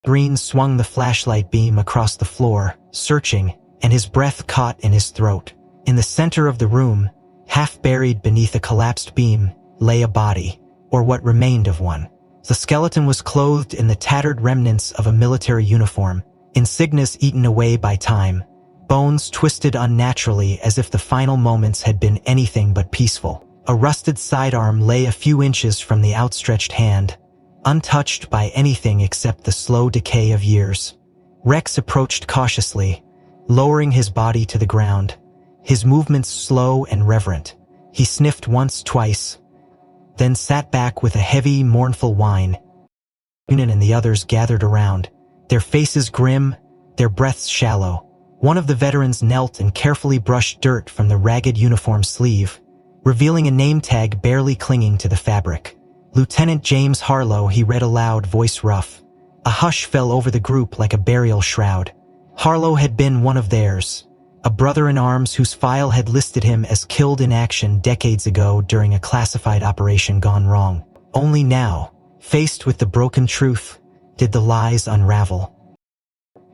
Green swung the flashlight beam across the floor, searching, and his breath caught in his throat. In the center of the room, half buried beneath a collapsed beam, lay a body, or what remained of one. The skeleton was clothed in the tattered remnants of a military uniform, insignias eaten away by time, bones twisted unnaturally as if the final moments had been anything but peaceful. A rusted sidearm lay a few inches from the outstretched hand, untouched by anything except the slow decay of years. Rex approached cautiously, lowering his body to the ground, his movements slow and reverent, He sniffed once, twice, then sat back with a heavy, mournful whine. Unan and the others gathered around, their faces grim, their breaths shallow. One of the veterans knelt and carefully brushed dirt from the ragged uniform sleeve, revealing a name tag barely clinging to the fabric. Lieutenant James Harlow, he read aloud, voice rough. A hush fell over the group like a burial shroud. Harlow had been one of theirs, a brother-in-arms whose file had listed him as killed in action decades ago during a classified operation gone wrong. Only now, faced with the broken truth, did the lies unravel.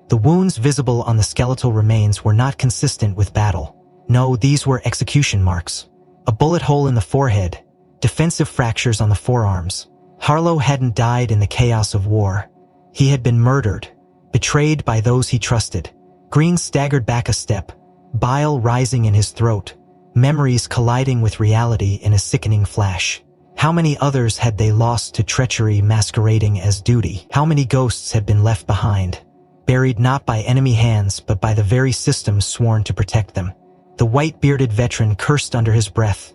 The wounds visible on the skeletal remains were not consistent with battle. No, these were execution marks. A bullet hole in the forehead, defensive fractures on the forearms. Harlow hadn't died in the chaos of war. He had been murdered, betrayed by those he trusted. Green staggered back a step, bile rising in his throat, memories colliding with reality in a sickening flash. How many others had they lost to treachery masquerading as duty? How many ghosts had been left behind, buried not by enemy hands but by the very systems sworn to protect them? The white-bearded veteran cursed under his breath,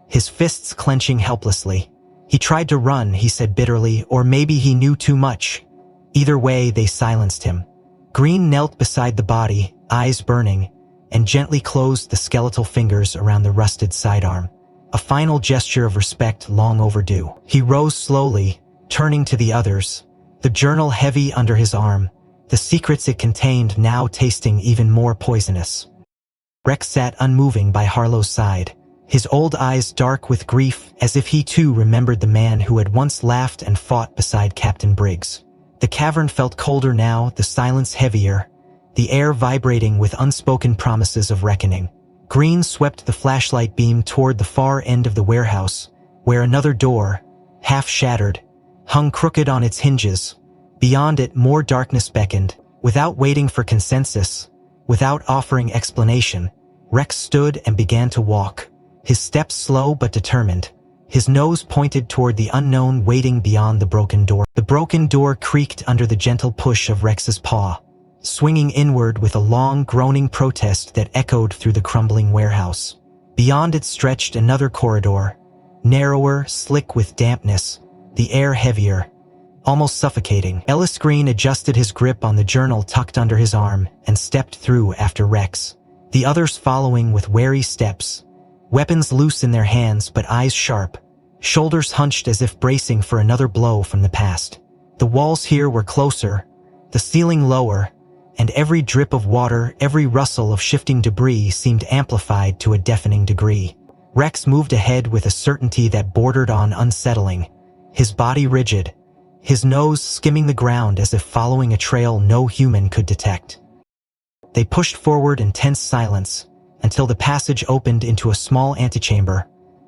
his fists clenching helplessly. He tried to run, he said bitterly, or maybe he knew too much. Either way, they silenced him. Green knelt beside the body, eyes burning, and gently closed the skeletal fingers around the rusted sidearm. A final gesture of respect long overdue. He rose slowly, turning to the others, the journal heavy under his arm, the secrets it contained now tasting even more poisonous. Rex sat unmoving by Harlow's side, his old eyes dark with grief, as if he too remembered the man who had once laughed and fought beside Captain Briggs. The cavern felt colder now, the silence heavier, the air vibrating with unspoken promises of reckoning. Green swept the flashlight beam toward the far end of the warehouse, where another door, half shattered, hung crooked on its hinges. Beyond it, more darkness beckoned. Without waiting for consensus, without offering explanation, Rex stood and began to walk, his steps slow but determined, his nose pointed toward the unknown waiting beyond the broken door. The broken door creaked under the gentle push of Rex's paw, swinging inward with a long, groaning protest that echoed through the crumbling warehouse. Beyond it stretched another corridor, narrower, slick with dampness, the air heavier, almost suffocating. Ellis Green adjusted his grip on the journal tucked under his arm and stepped through after Rex, the others following with wary steps, weapons loose in their hands but eyes sharp, shoulders hunched as if bracing for another blow from the past. The walls here were closer, the ceiling lower, and every drip of water, every rustle of shifting debris seemed amplified to a deafening degree. Rex moved ahead with a certainty that bordered on unsettling, his body rigid, his nose skimming the ground as if following a trail no human could detect. They pushed forward in tense silence until the passage opened into a small antechamber,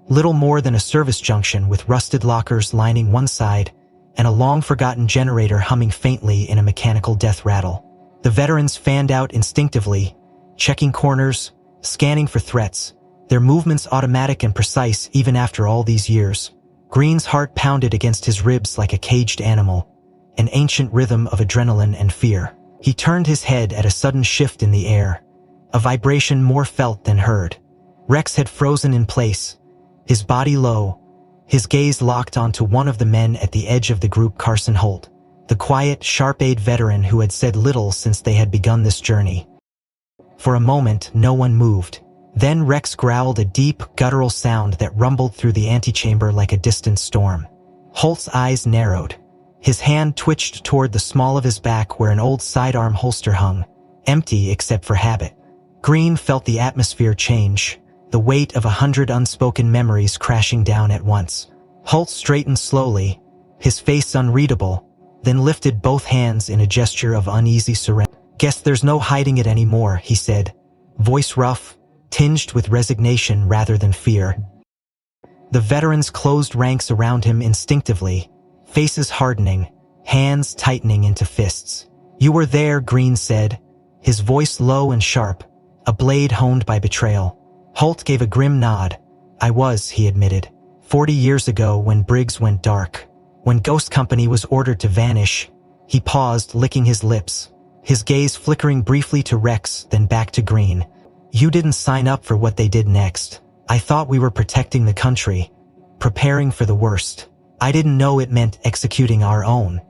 little more than a service junction with rusted lockers lining one side and a long-forgotten generator humming faintly in a mechanical death rattle. The veterans fanned out instinctively, checking corners, scanning for threats, their movements automatic and precise even after all these years. Green's heart pounded against his ribs like a caged animal, an ancient rhythm of adrenaline and fear. He turned his head at a sudden shift in the air, a vibration more felt than heard. Rex had frozen in place, his body low, his gaze locked onto one of the men at the edge of the group, Carson Holt, the quiet, sharp-eyed veteran who had said little since they had begun this journey. For a moment, no one moved. Then Rex growled a deep, guttural sound that rumbled through the antechamber like a distant storm. Holt's eyes narrowed. His hand twitched toward the small of his back where an old sidearm holster hung, empty except for habit. Green felt the atmosphere change, the weight of 100 unspoken memories crashing down at once. Holt straightened slowly, his face unreadable, then lifted both hands in a gesture of uneasy surrender. "Guess there's no hiding it anymore," he said, voice rough, tinged with resignation rather than fear. The veterans closed ranks around him instinctively, faces hardening, hands tightening into fists. "You were there," Green said, his voice low and sharp, a blade honed by betrayal. Holt gave a grim nod. "I was," he admitted. 40 years ago when Briggs went dark. When Ghost Company was ordered to vanish." He paused, licking his lips, his gaze flickering briefly to Rex, then back to Green. "You didn't sign up for what they did next. I thought we were protecting the country, preparing for the worst. I didn't know it meant executing our own."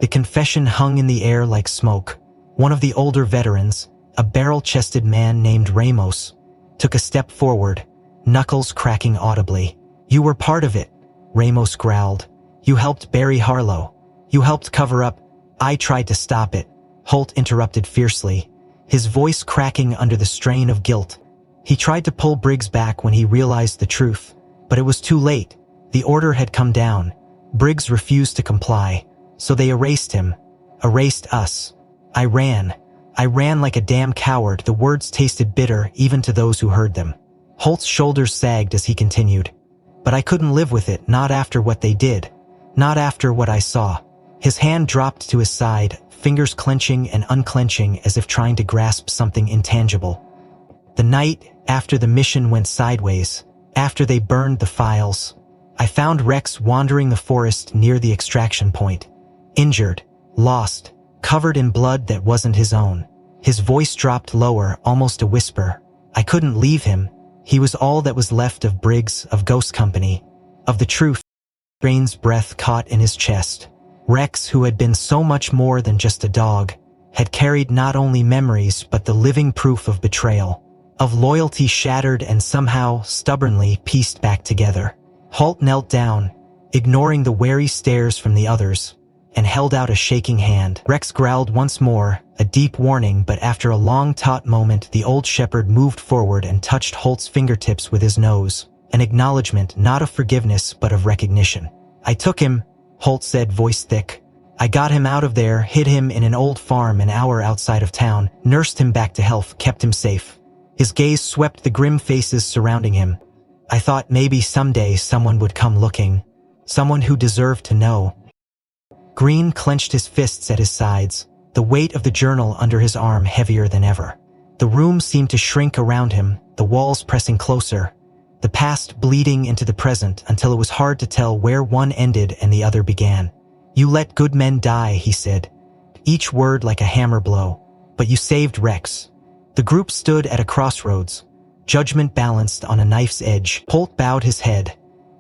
The confession hung in the air like smoke. One of the older veterans, a barrel-chested man named Ramos, took a step forward, knuckles cracking audibly. "You were part of it," Ramos growled. "You helped bury Harlow. You helped cover up." "I tried to stop it," Holt interrupted fiercely, his voice cracking under the strain of guilt. He tried to pull Briggs back when he realized the truth, but it was too late. The order had come down. Briggs refused to comply, so they erased him, erased us. I ran like a damn coward." The words tasted bitter even to those who heard them. Holt's shoulders sagged as he continued. "But I couldn't live with it, not after what they did. Not after what I saw." His hand dropped to his side, fingers clenching and unclenching as if trying to grasp something intangible. "The night after the mission went sideways, after they burned the files, I found Rex wandering the forest near the extraction point. Injured, lost, covered in blood that wasn't his own." His voice dropped lower, almost a whisper. "I couldn't leave him. He was all that was left of Briggs, of Ghost Company, of the truth." Grain's breath caught in his chest. Rex, who had been so much more than just a dog, had carried not only memories but the living proof of betrayal, of loyalty shattered and somehow stubbornly pieced back together. Holt knelt down, ignoring the wary stares from the others, and held out a shaking hand. Rex growled once more, a deep warning, but after a long taut moment the old shepherd moved forward and touched Holt's fingertips with his nose, an acknowledgement not of forgiveness but of recognition. "I took him," Holt said, voice thick. "I got him out of there, hid him in an old farm an hour outside of town, nursed him back to health, kept him safe." His gaze swept the grim faces surrounding him. "I thought maybe someday someone would come looking, someone who deserved to know." Green clenched his fists at his sides, the weight of the journal under his arm heavier than ever. The room seemed to shrink around him, the walls pressing closer, the past bleeding into the present until it was hard to tell where one ended and the other began. "You let good men die," he said, each word like a hammer blow. "But you saved Rex." The group stood at a crossroads, judgment balanced on a knife's edge. Holt bowed his head,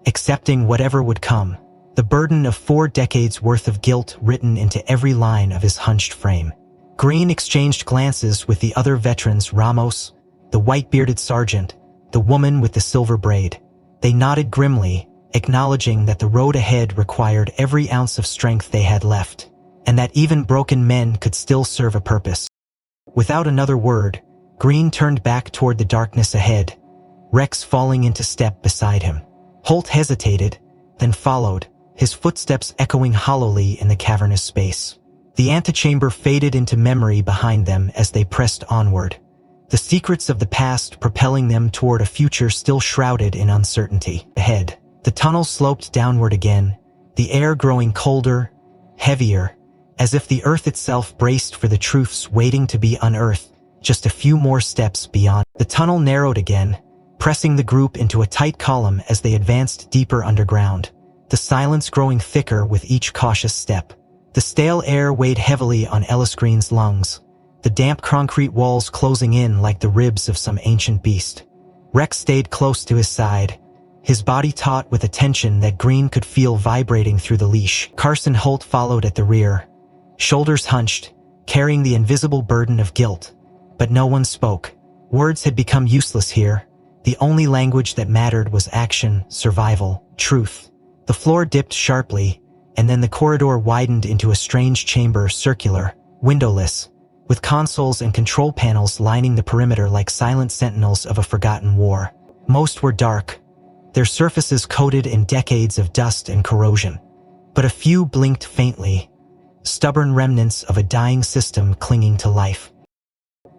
accepting whatever would come, the burden of 4 decades worth of guilt written into every line of his hunched frame. Green exchanged glances with the other veterans, Ramos, the white-bearded sergeant, the woman with the silver braid. They nodded grimly, acknowledging that the road ahead required every ounce of strength they had left, and that even broken men could still serve a purpose. Without another word, Green turned back toward the darkness ahead, Rex falling into step beside him. Holt hesitated, then followed, his footsteps echoing hollowly in the cavernous space. The antechamber faded into memory behind them as they pressed onward, the secrets of the past propelling them toward a future still shrouded in uncertainty. Ahead, the tunnel sloped downward again, the air growing colder, heavier, as if the earth itself braced for the truths waiting to be unearthed just a few more steps beyond. The tunnel narrowed again, pressing the group into a tight column as they advanced deeper underground, the silence growing thicker with each cautious step. The stale air weighed heavily on Ellis Green's lungs, the damp concrete walls closing in like the ribs of some ancient beast. Rex stayed close to his side, his body taut with a tension that Green could feel vibrating through the leash. Carson Holt followed at the rear, shoulders hunched, carrying the invisible burden of guilt. But no one spoke. Words had become useless here. The only language that mattered was action, survival, truth. The floor dipped sharply, and then the corridor widened into a strange chamber, circular, windowless, with consoles and control panels lining the perimeter like silent sentinels of a forgotten war. Most were dark, their surfaces coated in decades of dust and corrosion. But a few blinked faintly, stubborn remnants of a dying system clinging to life.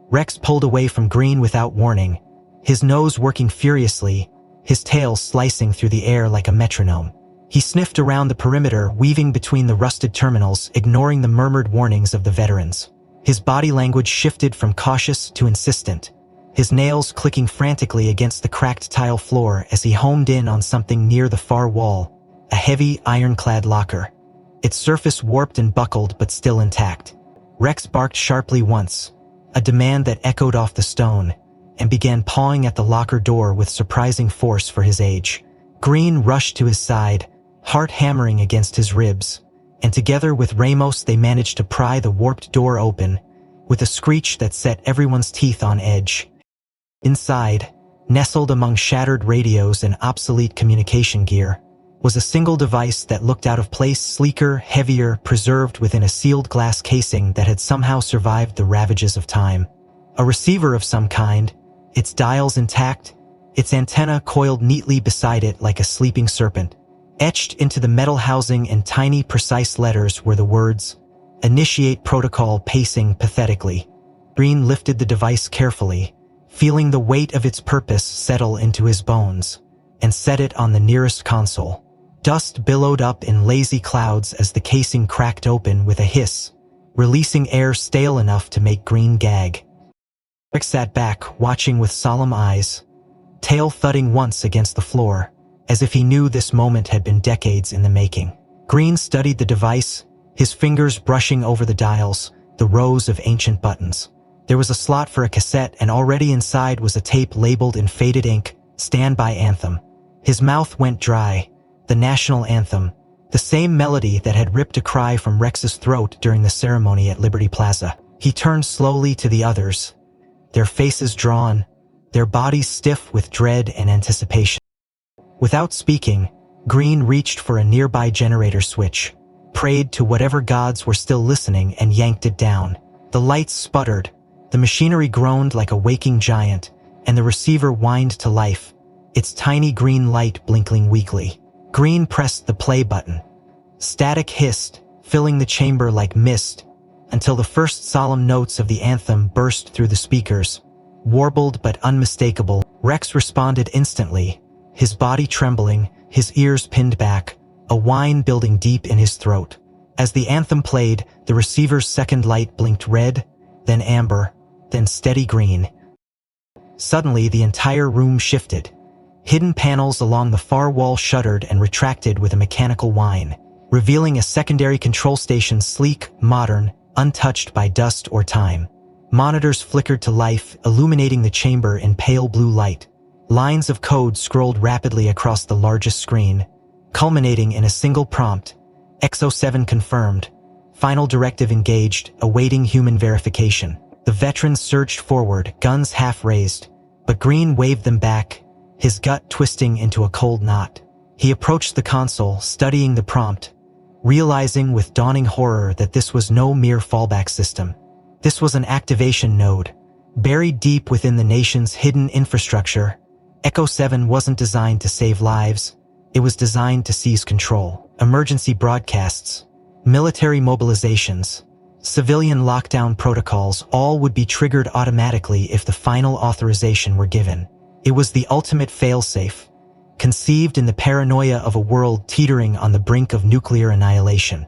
Rex pulled away from Green without warning, his nose working furiously, his tail slicing through the air like a metronome. He sniffed around the perimeter, weaving between the rusted terminals, ignoring the murmured warnings of the veterans. His body language shifted from cautious to insistent, his nails clicking frantically against the cracked tile floor as he homed in on something near the far wall, a heavy, ironclad locker. Its surface warped and buckled but still intact. Rex barked sharply once, a demand that echoed off the stone, and began pawing at the locker door with surprising force for his age. Green rushed to his side, heart hammering against his ribs, and together with Ramos they managed to pry the warped door open with a screech that set everyone's teeth on edge. Inside, nestled among shattered radios and obsolete communication gear, was a single device that looked out of place, sleeker, heavier, preserved within a sealed glass casing that had somehow survived the ravages of time. A receiver of some kind, its dials intact, its antenna coiled neatly beside it like a sleeping serpent. Etched into the metal housing in tiny, precise letters were the words, "Initiate protocol," pacing pathetically. Green lifted the device carefully, feeling the weight of its purpose settle into his bones, and set it on the nearest console. Dust billowed up in lazy clouds as the casing cracked open with a hiss, releasing air stale enough to make Green gag. Rick sat back, watching with solemn eyes, tail thudding once against the floor, as if he knew this moment had been decades in the making. Green studied the device, his fingers brushing over the dials, the rows of ancient buttons. There was a slot for a cassette, and already inside was a tape labeled in faded ink, "Stand by Anthem." His mouth went dry. The national anthem, the same melody that had ripped a cry from Rex's throat during the ceremony at Liberty Plaza. He turned slowly to the others, their faces drawn, their bodies stiff with dread and anticipation. Without speaking, Green reached for a nearby generator switch, prayed to whatever gods were still listening, and yanked it down. The lights sputtered, the machinery groaned like a waking giant, and the receiver whined to life, its tiny green light blinking weakly. Green pressed the play button. Static hissed, filling the chamber like mist, until the first solemn notes of the anthem burst through the speakers. Warbled but unmistakable, Rex responded instantly, his body trembling, his ears pinned back, a whine building deep in his throat. As the anthem played, the receiver's second light blinked red, then amber, then steady green. Suddenly, the entire room shifted. Hidden panels along the far wall shuddered and retracted with a mechanical whine, revealing a secondary control station sleek, modern, untouched by dust or time. Monitors flickered to life, illuminating the chamber in pale blue light. Lines of code scrolled rapidly across the largest screen, culminating in a single prompt, XO7 confirmed, final directive engaged, awaiting human verification. The veterans surged forward, guns half raised, but Green waved them back, his gut twisting into a cold knot. He approached the console, studying the prompt, realizing with dawning horror that this was no mere fallback system. This was an activation node, buried deep within the nation's hidden infrastructure. Echo 7 wasn't designed to save lives, it was designed to seize control. Emergency broadcasts, military mobilizations, civilian lockdown protocols, all would be triggered automatically if the final authorization were given. It was the ultimate failsafe, conceived in the paranoia of a world teetering on the brink of nuclear annihilation.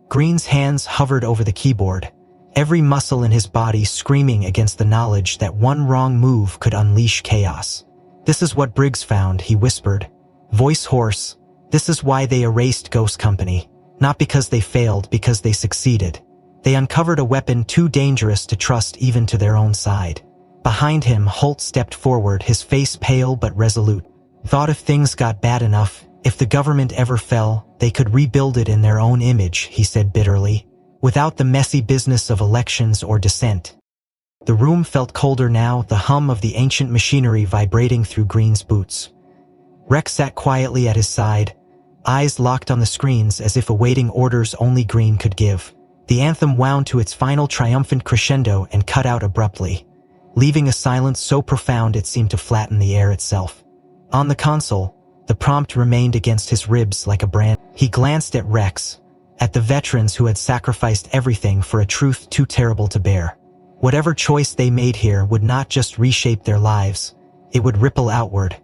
Green's hands hovered over the keyboard, every muscle in his body screaming against the knowledge that one wrong move could unleash chaos. "This is what Briggs found," he whispered, voice hoarse. "This is why they erased Ghost Company. Not because they failed, because they succeeded. They uncovered a weapon too dangerous to trust even to their own side." Behind him, Holt stepped forward, his face pale but resolute. "Thought if things got bad enough, if the government ever fell, they could rebuild it in their own image," he said bitterly, "without the messy business of elections or dissent." The room felt colder now, the hum of the ancient machinery vibrating through Green's boots. Rex sat quietly at his side, eyes locked on the screens as if awaiting orders only Green could give. The anthem wound to its final triumphant crescendo and cut out abruptly, leaving a silence so profound it seemed to flatten the air itself. On the console, the prompt remained against his ribs like a brand. He glanced at Rex, at the veterans who had sacrificed everything for a truth too terrible to bear. Whatever choice they made here would not just reshape their lives, it would ripple outward,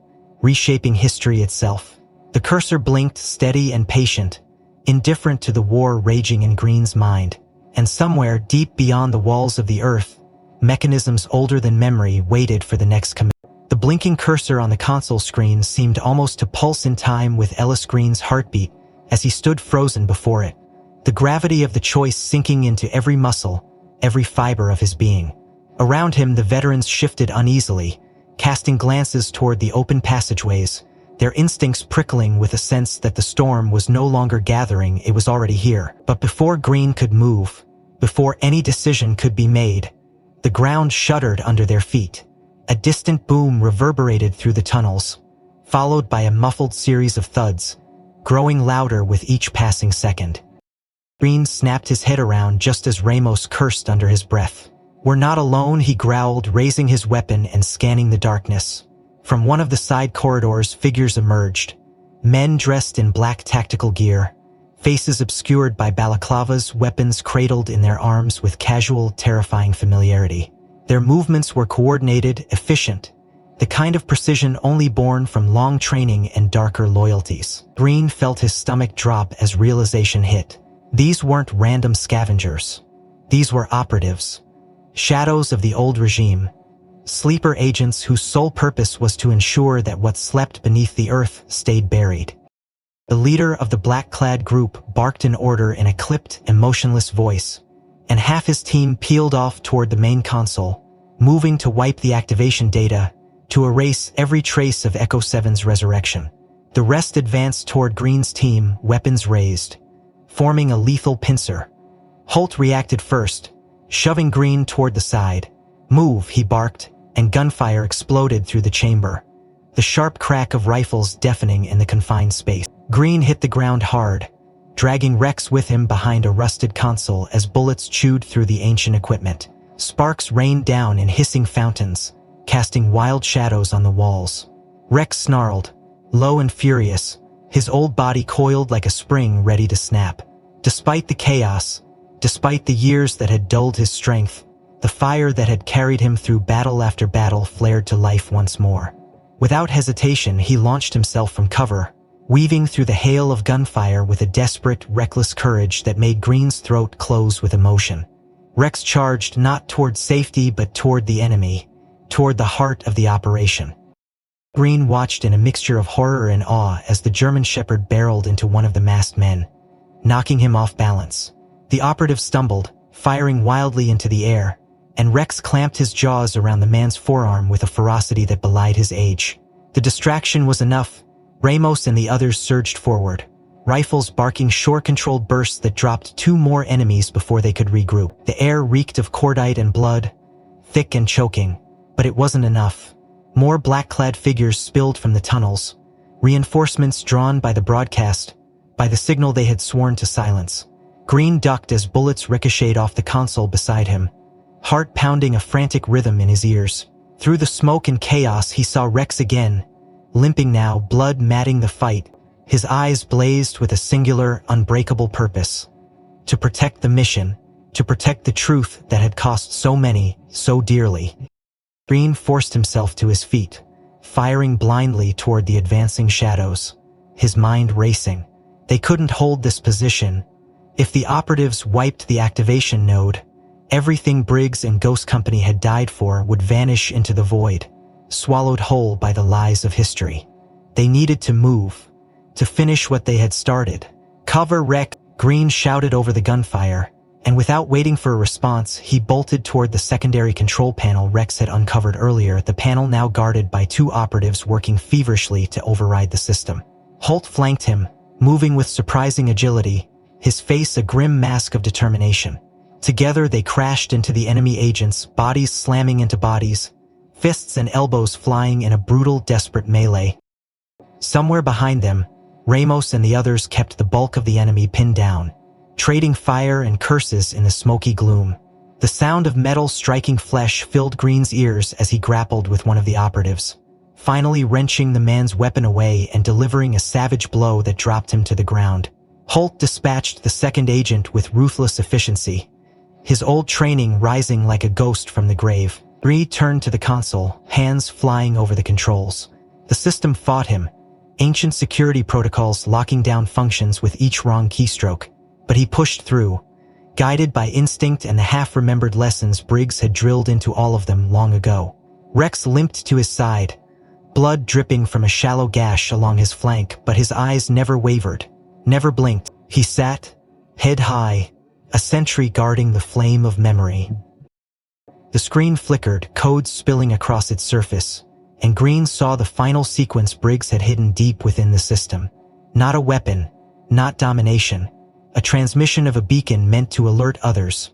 reshaping history itself. The cursor blinked, steady and patient, indifferent to the war raging in Green's mind. And somewhere deep beyond the walls of the earth, mechanisms older than memory waited for the next command. The blinking cursor on the console screen seemed almost to pulse in time with Ellis Green's heartbeat as he stood frozen before it, the gravity of the choice sinking into every muscle, every fiber of his being. Around him, the veterans shifted uneasily, casting glances toward the open passageways, their instincts prickling with a sense that the storm was no longer gathering, it was already here. But before Green could move, before any decision could be made, the ground shuddered under their feet. A distant boom reverberated through the tunnels, followed by a muffled series of thuds, growing louder with each passing second. Green snapped his head around just as Ramos cursed under his breath. "We're not alone," he growled, raising his weapon and scanning the darkness. From one of the side corridors, figures emerged. Men dressed in black tactical gear, faces obscured by balaclavas, weapons cradled in their arms with casual, terrifying familiarity. Their movements were coordinated, efficient, the kind of precision only born from long training and darker loyalties. Green felt his stomach drop as realization hit. These weren't random scavengers. These were operatives. Shadows of the old regime. Sleeper agents whose sole purpose was to ensure that what slept beneath the earth stayed buried. The leader of the black-clad group barked an order in a clipped, emotionless voice, and half his team peeled off toward the main console, moving to wipe the activation data, to erase every trace of Echo 7's resurrection. The rest advanced toward Green's team, weapons raised, forming a lethal pincer. Holt reacted first, shoving Green toward the side. "Move," he barked, and gunfire exploded through the chamber, the sharp crack of rifles deafening in the confined space. Green hit the ground hard, dragging Rex with him behind a rusted console as bullets chewed through the ancient equipment. Sparks rained down in hissing fountains, casting wild shadows on the walls. Rex snarled, low and furious, his old body coiled like a spring ready to snap. Despite the chaos, despite the years that had dulled his strength, the fire that had carried him through battle after battle flared to life once more. Without hesitation, he launched himself from cover, weaving through the hail of gunfire with a desperate, reckless courage that made Green's throat close with emotion. Rex charged not toward safety but toward the enemy, toward the heart of the operation. Green watched in a mixture of horror and awe as the German Shepherd barreled into one of the masked men, knocking him off balance. The operative stumbled, firing wildly into the air, and Rex clamped his jaws around the man's forearm with a ferocity that belied his age. The distraction was enough. Ramos and the others surged forward, rifles barking shore-controlled bursts that dropped 2 more enemies before they could regroup. The air reeked of cordite and blood, thick and choking, but it wasn't enough. More black-clad figures spilled from the tunnels, reinforcements drawn by the broadcast, by the signal they had sworn to silence. Green ducked as bullets ricocheted off the console beside him, heart pounding a frantic rhythm in his ears. Through the smoke and chaos, he saw Rex again, limping now, blood matting the fight. His eyes blazed with a singular, unbreakable purpose: to protect the mission, to protect the truth that had cost so many, so dearly. Green forced himself to his feet, firing blindly toward the advancing shadows, his mind racing. They couldn't hold this position. If the operatives wiped the activation node, everything Briggs and Ghost Company had died for would vanish into the void, swallowed whole by the lies of history. They needed to move, to finish what they had started. "Cover, Rex!" Green shouted over the gunfire, and without waiting for a response, he bolted toward the secondary control panel Rex had uncovered earlier, the panel now guarded by 2 operatives working feverishly to override the system. Holt flanked him, moving with surprising agility, his face a grim mask of determination. Together they crashed into the enemy agents, bodies slamming into bodies, fists and elbows flying in a brutal, desperate melee. Somewhere behind them, Ramos and the others kept the bulk of the enemy pinned down, trading fire and curses in the smoky gloom. The sound of metal striking flesh filled Green's ears as he grappled with one of the operatives, finally wrenching the man's weapon away and delivering a savage blow that dropped him to the ground. Holt dispatched the second agent with ruthless efficiency, his old training rising like a ghost from the grave. Green turned to the console, hands flying over the controls. The system fought him, ancient security protocols locking down functions with each wrong keystroke. But he pushed through, guided by instinct and the half-remembered lessons Briggs had drilled into all of them long ago. Rex limped to his side, blood dripping from a shallow gash along his flank, but his eyes never wavered, never blinked. He sat, head high, a sentry guarding the flame of memory. The screen flickered, codes spilling across its surface, and Green saw the final sequence Briggs had hidden deep within the system. Not a weapon, not domination, a transmission of a beacon meant to alert others,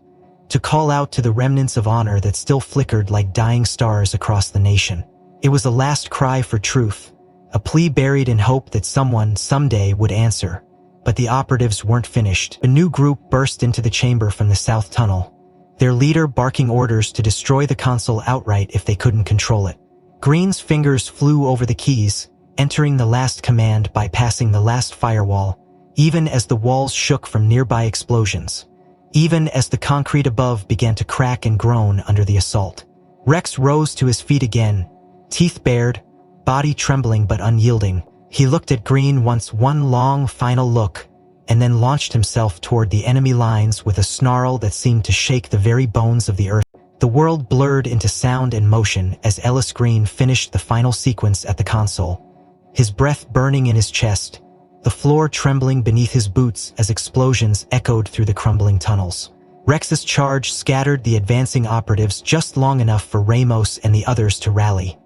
to call out to the remnants of honor that still flickered like dying stars across the nation. It was a last cry for truth, a plea buried in hope that someone, someday, would answer. But the operatives weren't finished. A new group burst into the chamber from the south tunnel, their leader barking orders to destroy the console outright if they couldn't control it. Green's fingers flew over the keys, entering the last command, bypassing the last firewall, even as the walls shook from nearby explosions, even as the concrete above began to crack and groan under the assault. Rex rose to his feet again, teeth bared, body trembling but unyielding. He looked at Green once, one long final look, and then launched himself toward the enemy lines with a snarl that seemed to shake the very bones of the earth. The world blurred into sound and motion as Ellis Green finished the final sequence at the console, his breath burning in his chest, the floor trembling beneath his boots as explosions echoed through the crumbling tunnels. Rex's charge scattered the advancing operatives just long enough for Ramos and the others to rally,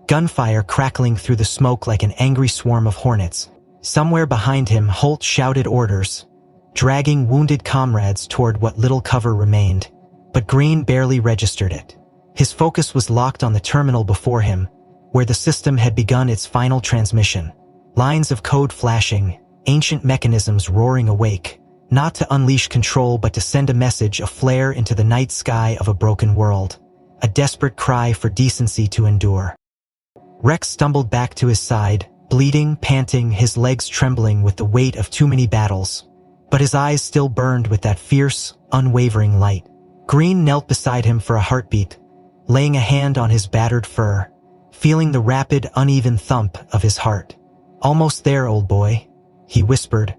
gunfire crackling through the smoke like an angry swarm of hornets. Somewhere behind him, Holt shouted orders, dragging wounded comrades toward what little cover remained. But Green barely registered it. His focus was locked on the terminal before him, where the system had begun its final transmission. Lines of code flashing, ancient mechanisms roaring awake, not to unleash control but to send a message, a flare into the night sky of a broken world, a desperate cry for decency to endure. Rex stumbled back to his side, bleeding, panting, his legs trembling with the weight of too many battles, but his eyes still burned with that fierce, unwavering light. Green knelt beside him for a heartbeat, laying a hand on his battered fur, feeling the rapid, uneven thump of his heart. "Almost there, old boy," he whispered,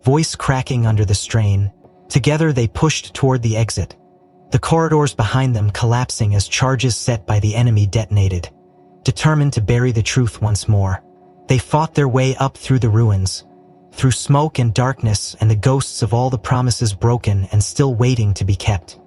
voice cracking under the strain. Together they pushed toward the exit, the corridors behind them collapsing as charges set by the enemy detonated. Determined to bury the truth once more, they fought their way up through the ruins, through smoke and darkness and the ghosts of all the promises broken and still waiting to be kept.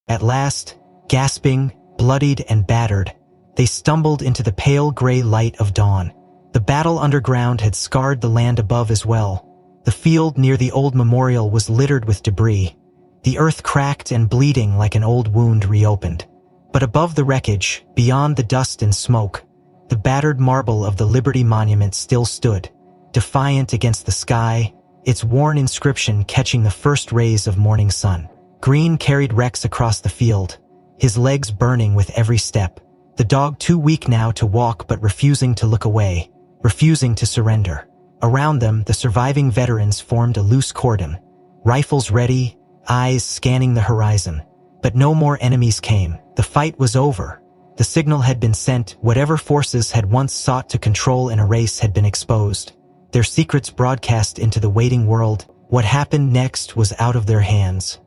At last, gasping, bloodied and battered, they stumbled into the pale gray light of dawn. The battle underground had scarred the land above as well. The field near the old memorial was littered with debris, the earth cracked and bleeding like an old wound reopened. But above the wreckage, beyond the dust and smoke, the battered marble of the Liberty Monument still stood, defiant against the sky, its worn inscription catching the first rays of morning sun. Green carried Rex across the field, his legs burning with every step, the dog too weak now to walk but refusing to look away, refusing to surrender. Around them, the surviving veterans formed a loose cordon, rifles ready, eyes scanning the horizon. But no more enemies came. The fight was over. The signal had been sent. Whatever forces had once sought to control and erase had been exposed, their secrets broadcast into the waiting world. What happened next was out of their hands.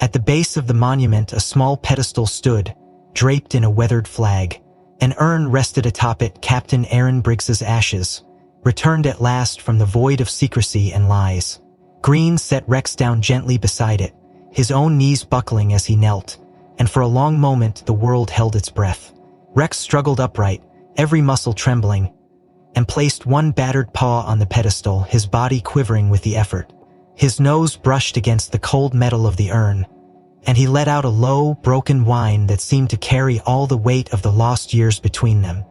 At the base of the monument, a small pedestal stood, draped in a weathered flag. An urn rested atop it, Captain Aaron Briggs's ashes, returned at last from the void of secrecy and lies. Green set Rex down gently beside it, his own knees buckling as he knelt, and for a long moment the world held its breath. Rex struggled upright, every muscle trembling, and placed one battered paw on the pedestal, his body quivering with the effort. His nose brushed against the cold metal of the urn, and he let out a low, broken whine that seemed to carry all the weight of the lost years between them.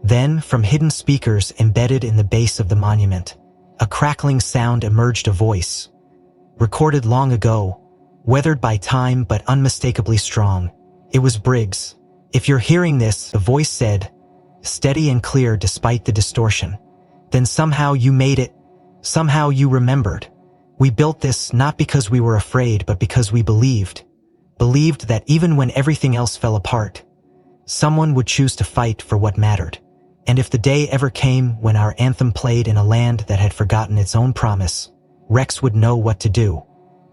Then, from hidden speakers embedded in the base of the monument, a crackling sound emerged, a voice, recorded long ago, weathered by time but unmistakably strong. It was Briggs. "If you're hearing this," the voice said, steady and clear despite the distortion, "then somehow you made it. Somehow you remembered. We built this not because we were afraid but because we believed that even when everything else fell apart, someone would choose to fight for what mattered. And if the day ever came when our anthem played in a land that had forgotten its own promise, Rex would know what to do."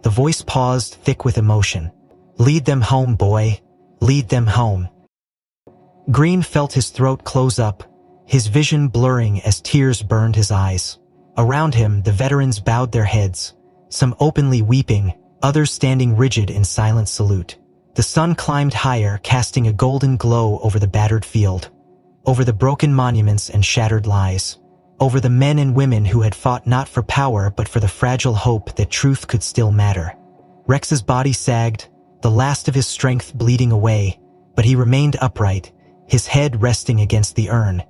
The voice paused, thick with emotion. "Lead them home, boy. Lead them home." Green felt his throat close up, his vision blurring as tears burned his eyes. Around him, the veterans bowed their heads, some openly weeping, others standing rigid in silent salute. The sun climbed higher, casting a golden glow over the battered field, over the broken monuments and shattered lies, over the men and women who had fought not for power but for the fragile hope that truth could still matter. Rex's body sagged, the last of his strength bleeding away, but he remained upright, his head resting against the urn,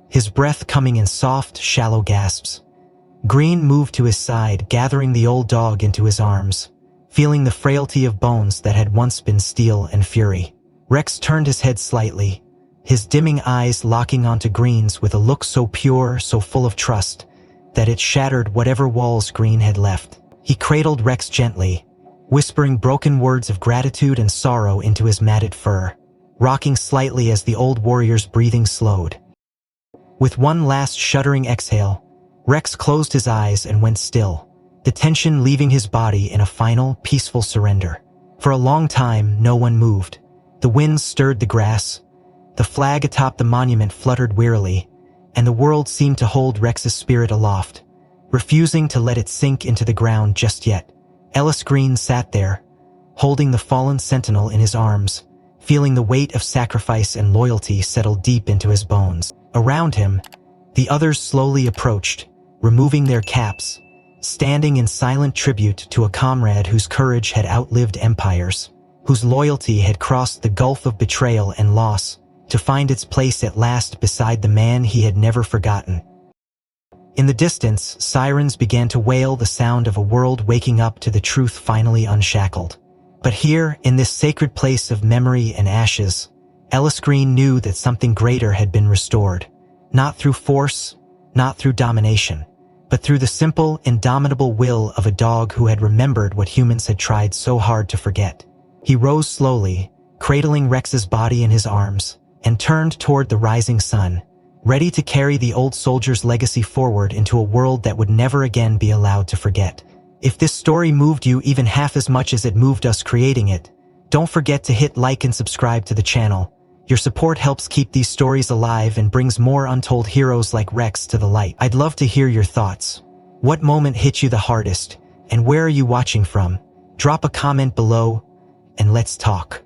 his breath coming in soft, shallow gasps. Green moved to his side, gathering the old dog into his arms, feeling the frailty of bones that had once been steel and fury. Rex turned his head slightly, his dimming eyes locking onto Green's with a look so pure, so full of trust, that it shattered whatever walls Green had left. He cradled Rex gently, whispering broken words of gratitude and sorrow into his matted fur, rocking slightly as the old warrior's breathing slowed. With one last shuddering exhale, Rex closed his eyes and went still, the tension leaving his body in a final, peaceful surrender. For a long time, no one moved. The winds stirred the grass, the flag atop the monument fluttered wearily, and the world seemed to hold Rex's spirit aloft, refusing to let it sink into the ground just yet. Ellis Green sat there, holding the fallen sentinel in his arms, feeling the weight of sacrifice and loyalty settle deep into his bones. Around him, the others slowly approached, removing their caps, standing in silent tribute to a comrade whose courage had outlived empires, whose loyalty had crossed the gulf of betrayal and loss, to find its place at last beside the man he had never forgotten. In the distance, sirens began to wail, the sound of a world waking up to the truth finally unshackled. But here, in this sacred place of memory and ashes, Ellis Green knew that something greater had been restored, not through force, not through domination, but through the simple, indomitable will of a dog who had remembered what humans had tried so hard to forget. He rose slowly, cradling Rex's body in his arms, and turned toward the rising sun, ready to carry the old soldier's legacy forward into a world that would never again be allowed to forget. If this story moved you even half as much as it moved us creating it, don't forget to hit like and subscribe to the channel. Your support helps keep these stories alive and brings more untold heroes like Rex to the light. I'd love to hear your thoughts. What moment hit you the hardest, and where are you watching from? Drop a comment below, and let's talk.